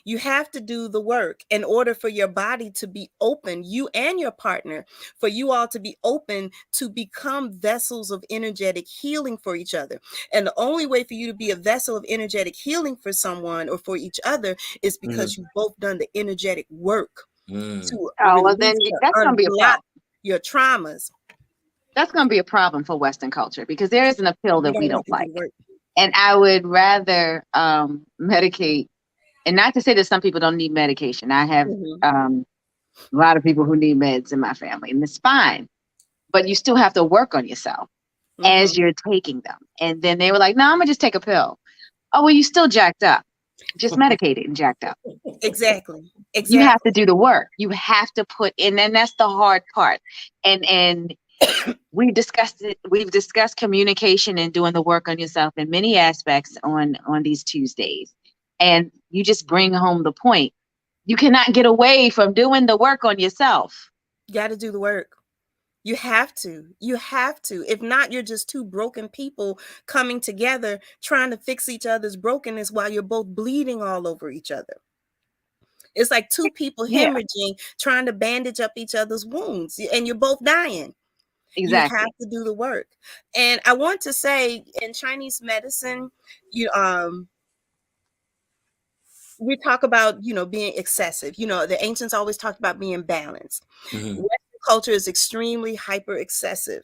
You have to do the work in order for your body to be open, you and your partner, for you all to be open to become vessels of energetic healing for each other. And the only way for you to be a vessel of energetic healing for someone or for each other is because you've both done the energetic work to then that's going to be a problem. Your traumas. That's going to be a problem for Western culture, because there isn't a pill that we don't like. And I would rather medicate. And not to say that some people don't need medication. I have a lot of people who need meds in my family, and it's fine. But you still have to work on yourself as you're taking them. And then they were like, no, I'm going to just take a pill. Oh, well, you still jacked up. Just medicated and jacked up. Exactly. You have to do the work. You have to put in, and that's the hard part. And we've discussed it. We've discussed communication and doing the work on yourself in many aspects on these Tuesdays. And you just bring home the point. You cannot get away from doing the work on yourself. You got to do the work. You have to. If not, you're just two broken people coming together, trying to fix each other's brokenness while you're both bleeding all over each other. It's like two people hemorrhaging, trying to bandage up each other's wounds, and you're both dying. Exactly. You have to do the work. And I want to say, in Chinese medicine, we talk about, being excessive. The ancients always talked about being balanced. Western culture is extremely hyper excessive.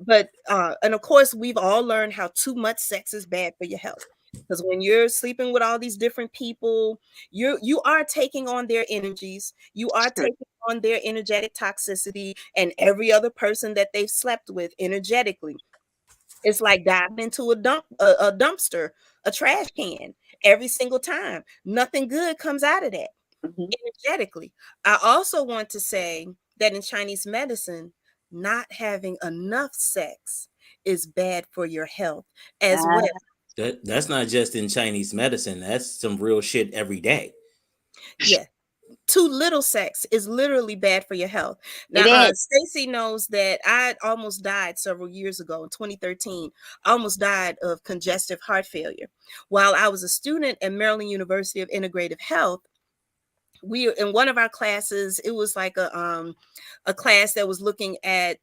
But and of course, we've all learned how too much sex is bad for your health. Because when you're sleeping with all these different people, you are taking on their energies, you are taking on their energetic toxicity, and every other person that they've slept with energetically. It's like diving into a dumpster, a trash can every single time. Nothing good comes out of that energetically. I also want to say that in Chinese medicine, not having enough sex is bad for your health as well. That's not just in Chinese medicine. That's some real shit every day. Yeah. Too little sex is literally bad for your health. Now, Stacy knows that I almost died several years ago in 2013. I almost died of congestive heart failure. While I was a student at Maryland University of Integrative Health, we in one of our classes, it was like a class that was looking at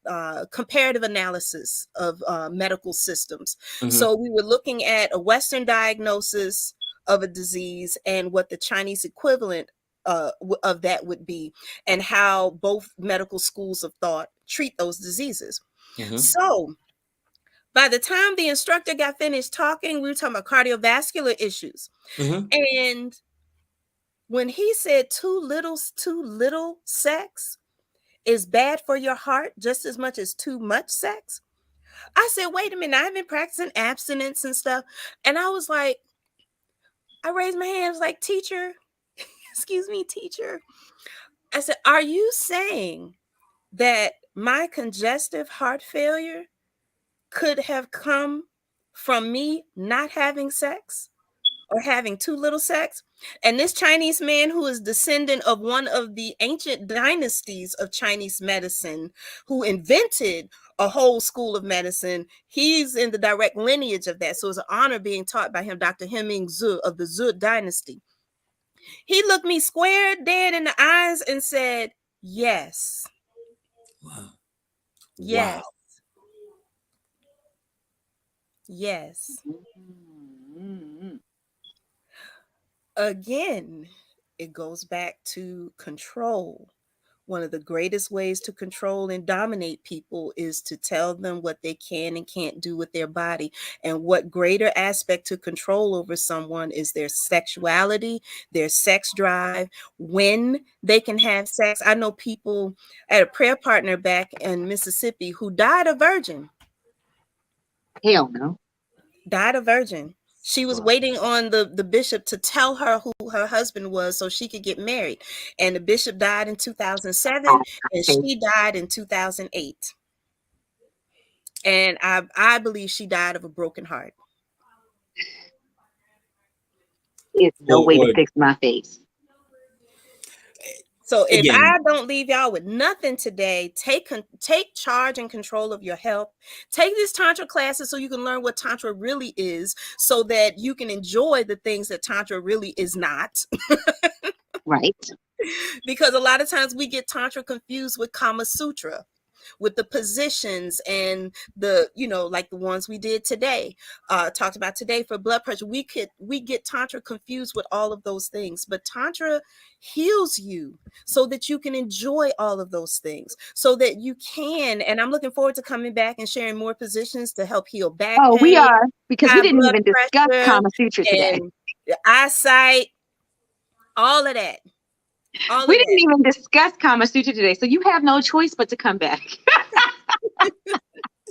comparative analysis of medical systems. So we were looking at a Western diagnosis of a disease and what the Chinese equivalent of that would be, and how both medical schools of thought treat those diseases. So by the time the instructor got finished talking, we were talking about cardiovascular issues. And when he said too little sex is bad for your heart just as much as too much sex, I said, wait a minute, I've been practicing abstinence and stuff. And I was like, I raised my hand, I was like, teacher, excuse me, teacher. I said, are you saying that my congestive heart failure could have come from me not having sex or having too little sex? And this Chinese man, who is descendant of one of the ancient dynasties of Chinese medicine, who invented a whole school of medicine, he's in the direct lineage of that. So it's an honor being taught by him, Dr. Heming Zhu of the Zhu dynasty. He looked me square dead in the eyes and said, yes. Wow. Yes. Wow. Yes. Again, it goes back to control. One of the greatest ways to control and dominate people is to tell them what they can and can't do with their body. And what greater aspect to control over someone is their sexuality, their sex drive, when they can have sex. I know people, I had a prayer partner back in Mississippi who died a virgin. Hell no. Died a virgin. She was waiting on the bishop to tell her who her husband was so she could get married. And the bishop died in 2007 and she died in 2008. And I believe she died of a broken heart. There's no way to fix my face. So if I don't leave y'all with nothing today, take charge and control of your health. Take these Tantra classes so you can learn what Tantra really is, so that you can enjoy the things that Tantra really is not. Right. Because a lot of times we get Tantra confused with Kama Sutra, with the positions and the, like the ones we did today, talked about today for blood pressure. We get Tantra confused with all of those things, but Tantra heals you so that you can enjoy all of those things, so that you can, and I'm looking forward to coming back and sharing more positions to help heal back pain. We are, because we didn't even discuss Kama Sutra today. Eyesight, all of that. We didn't even discuss Kama Sutra today, so you have no choice but to come back.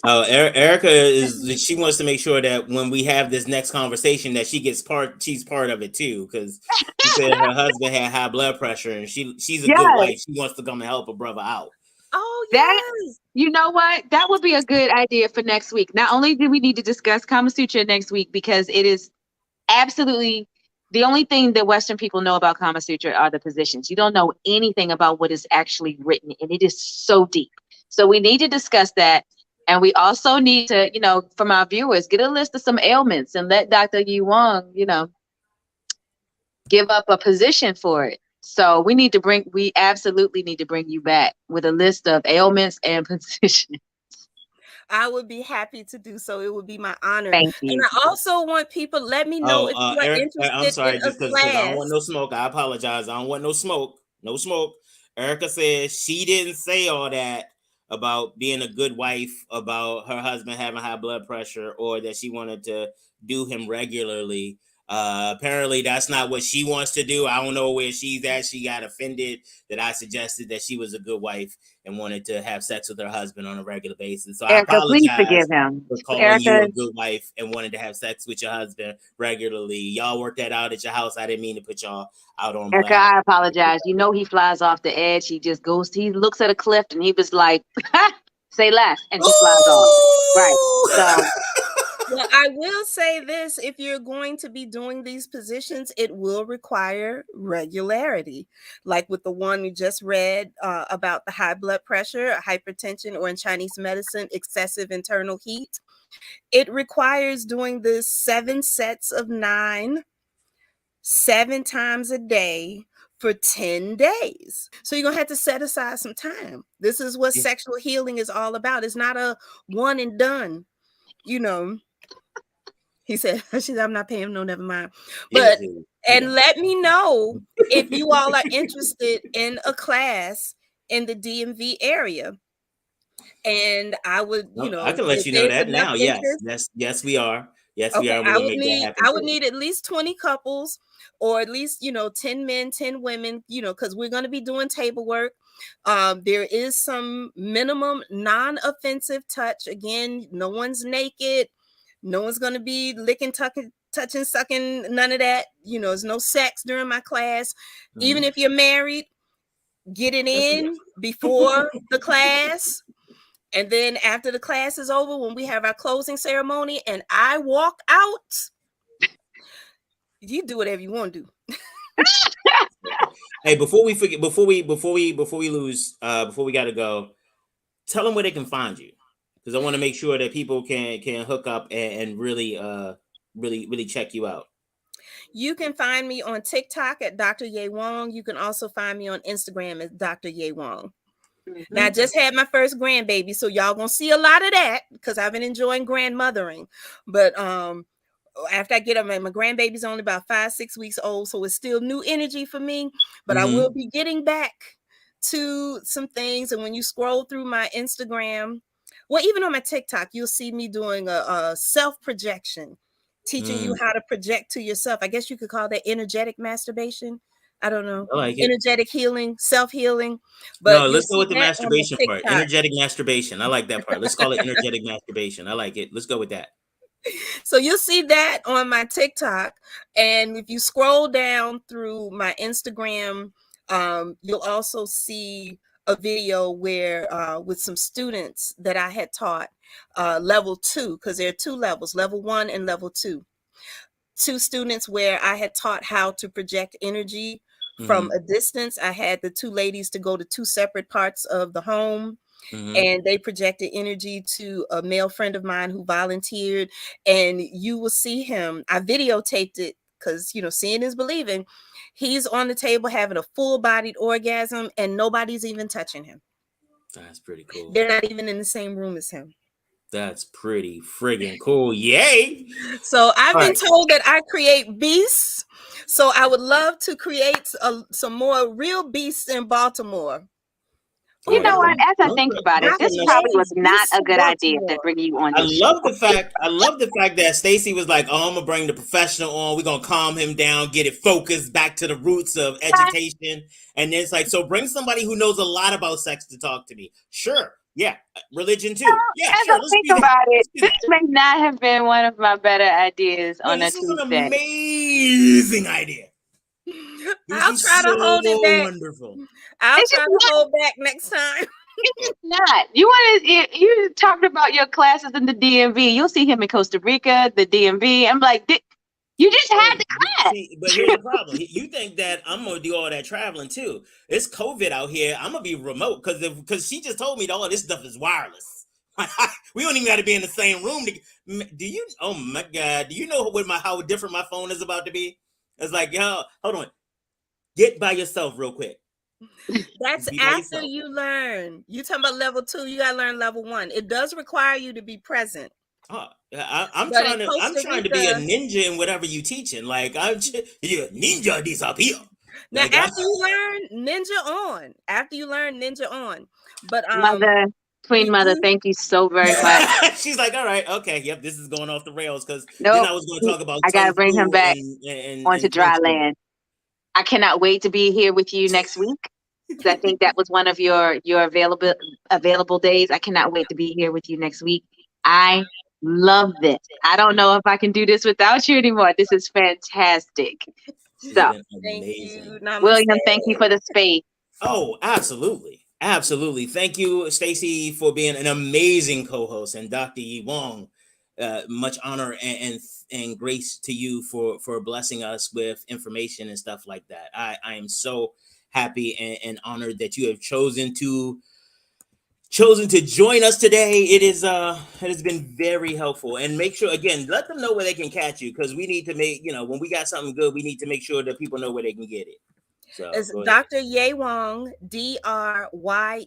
Oh, Erica she wants to make sure that when we have this next conversation that she's part of it too, because she said her husband had high blood pressure and she's a good wife. She wants to come and help her brother out. Oh, yes. You know what? That would be a good idea for next week. Not only do we need to discuss Kama Sutra next week, because it is absolutely the only thing that Western people know about Kama Sutra are the positions. You don't know anything about what is actually written, and it is so deep. So we need to discuss that. And we also need to, from our viewers, get a list of some ailments and let Dr. Yu Wong, give up a position for it. So we absolutely need to bring you back with a list of ailments and positions. I would be happy to do so. It would be my honor. Thank you. And I also want people, let me know if you are interested I'm sorry, in just because I don't want no smoke. I apologize. I don't want no smoke. No smoke. Erica says she didn't say all that. about being a good wife, about her husband having high blood pressure, or that she wanted to do him regularly. Apparently that's not what she wants to do. I don't know where she's at. She got offended that I suggested that she was a good wife and wanted to have sex with her husband on a regular basis. So I Erica, please forgive apologize him. for calling you a good wife and wanted to have sex with your husband regularly. Y'all work that out at your house. I didn't mean to put y'all out on Erica, blast. I apologize. You know he flies off the edge. He just goes, he looks at a cliff and he was like, say less, and he flies off. Right. So well, I will say this, if you're going to be doing these positions, it will require regularity. Like with the one you just read about the high blood pressure, hypertension, or in Chinese medicine, excessive internal heat. It requires doing this 7 sets of 9, 7 times a day for 10 days. So you're going to have to set aside some time. This is what sexual healing is all about. It's not a one and done, you know. He said, she said, I'm not paying, no, never mind. But, and let me know if you all are interested in a class in the DMV area. And I would, you know, I can let you know that now. Yes, we are. Yes, okay, we are. I would need at least 20 couples, or at least, 10 men, 10 women, because we're going to be doing table work. There is some minimum non-offensive touch. Again, no one's naked. No one's going to be licking, touching, sucking, none of that. There's no sex during my class. Mm-hmm. Even if you're married, get it in before the class. And then after the class is over, when we have our closing ceremony and I walk out, you do whatever you want to do. Hey, before we forget, before we lose, before we got to go, tell them where they can find you, because I want to make sure that people can hook up and really check you out. You can find me on TikTok at Dr. Ye Wong. You can also find me on Instagram as Dr. Ye Wong. Mm-hmm. Now, I just had my first grandbaby, so y'all gonna see a lot of that because I've been enjoying grandmothering. But after I get up, my grandbaby's only about 5-6 weeks old, so it's still new energy for me. But mm-hmm. I will be getting back to some things. And when you scroll through my Instagram, well, even on my TikTok, you'll see me doing a self-projection, teaching you how to project to yourself. I guess you could call that energetic masturbation. I don't know. I like it. Energetic healing, self-healing. But no, let's go with the masturbation part. Energetic masturbation. I like that part. Let's call it energetic masturbation. I like it. Let's go with that. So you'll see that on my TikTok. And if you scroll down through my Instagram, you'll also see a video where with some students that I had taught level 2, because there are 2 levels, level 1 and level 2. 2 students where I had taught how to project energy from a distance. I had the 2 ladies to go to 2 separate parts of the home. Mm-hmm. And they projected energy to a male friend of mine who volunteered. And you will see him. I videotaped it because, seeing is believing. He's on the table having a full-bodied orgasm and nobody's even touching him. That's pretty cool. They're not even in the same room as him. That's pretty friggin' cool. Yay! So I've been told that I create beasts. So I would love to create some more real beasts in Baltimore. You know what? As I think about it, this probably was not a good idea to bring you on this show. I love the fact that Stacey was like, "Oh, I'm gonna bring the professional on. We're gonna calm him down, get it focused back to the roots of education." And then it's like, so bring somebody who knows a lot about sex to talk to me. Sure, yeah, religion too. Yeah, as sure. I think about it, this may not have been one of my better ideas on a Tuesday. This is an amazing idea. I'll try to hold it back. Wonderful. I'll try to hold back next time. It's not. You talked about your classes in the DMV. You'll see him in Costa Rica, the DMV. I'm like, you just had the class. See, but here's the problem. You think that I'm gonna do all that traveling too? It's COVID out here. I'm gonna be remote because she just told me that all this stuff is wireless. We don't even got to be in the same room. Do you? Oh my God! Do you know how different my phone is about to be? It's like, yo, hold on. Get by yourself real quick. That's after you learn. You talking about level 2? You gotta learn level 1. It does require you to be present. I'm trying to be a ninja in whatever you teaching. Like ninja disappear. Now after you learn ninja on. But Mother, Queen Mother, thank you so very much. She's like, all right, okay, yep, this is going off the rails because Nope. then I was going to talk about I gotta bring him back onto dry Thanksgiving. land. I cannot wait to be here with you next week. I think that was one of your available days. I cannot wait to be here with you next week. I love this. I don't know if I can do this without you anymore. This is fantastic. So, thank you, William, thank you for the space. Oh, absolutely. Absolutely. Thank you, Stacey, for being an amazing co-host, and Dr. Yi Wong. Much honor and grace to you for blessing us with information and stuff like that. I am so happy and honored that you have chosen to join us today. It has been very helpful. And make sure, again, let them know where they can catch you, because we need to make, when we got something good, we need to make sure that people know where they can get it. So it's Dr. Ye Wong, DrYewong,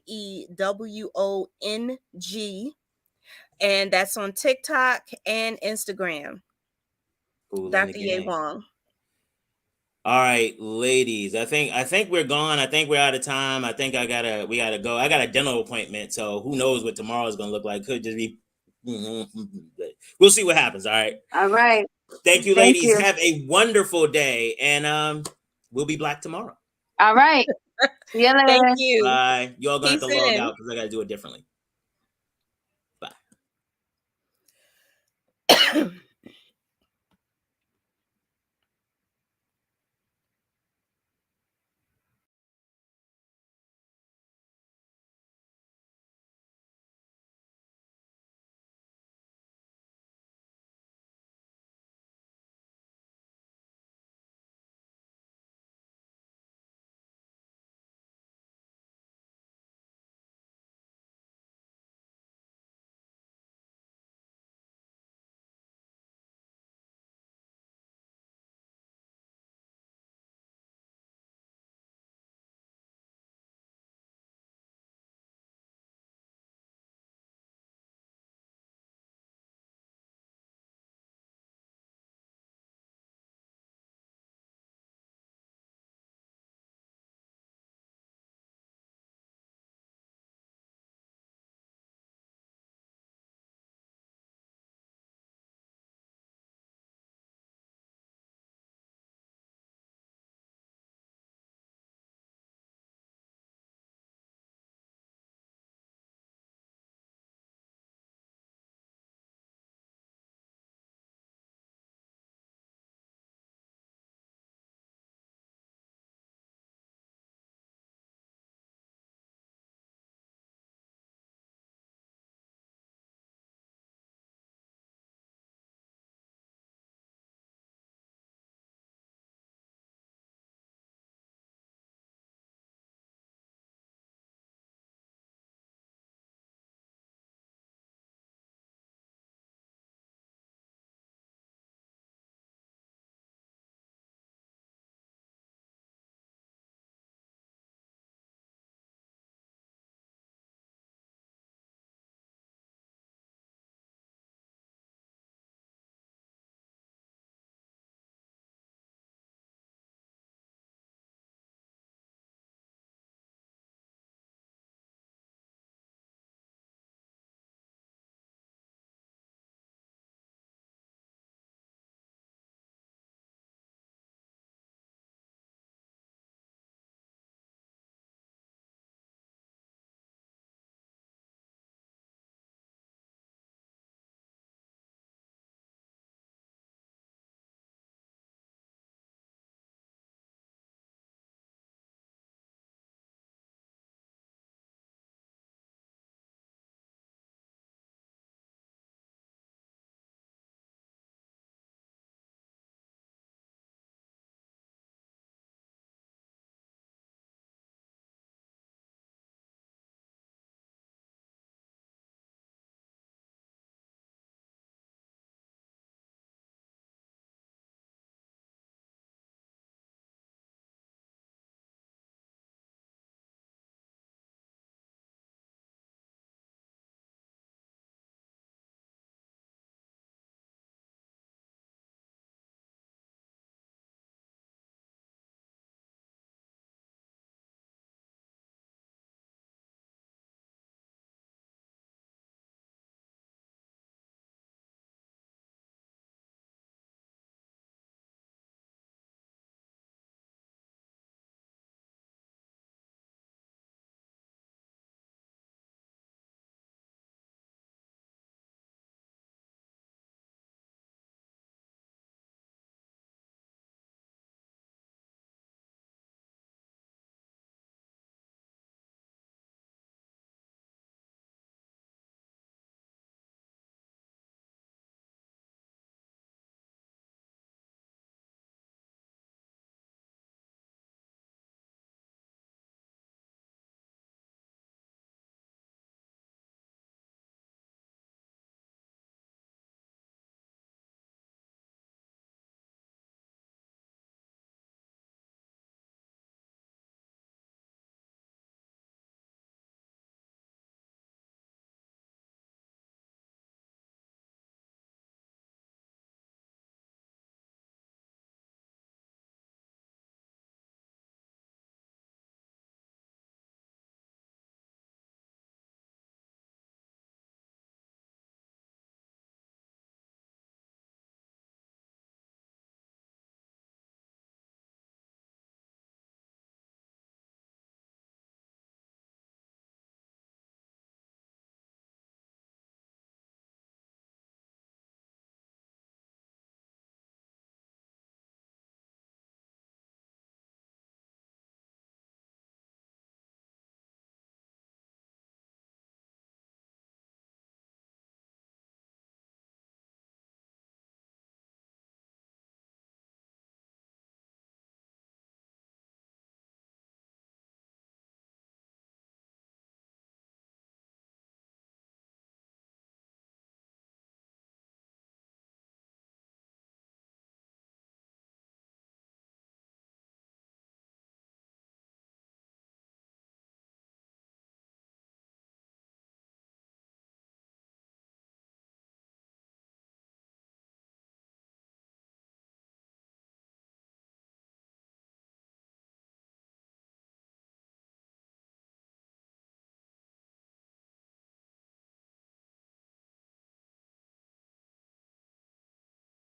and that's on TikTok and Instagram. Dr. Ye Wong. All right, ladies. I think we're gone. I think we're out of time. I think we gotta go. I got a dental appointment, so who knows what tomorrow is gonna look like? Could just be. We'll see what happens. All right. All right. Thank you, ladies. Thank you. Have a wonderful day, and we'll be black tomorrow. All right. See you later. Thank you. Bye. You all gonna have to log out because I gotta do it differently. Bye.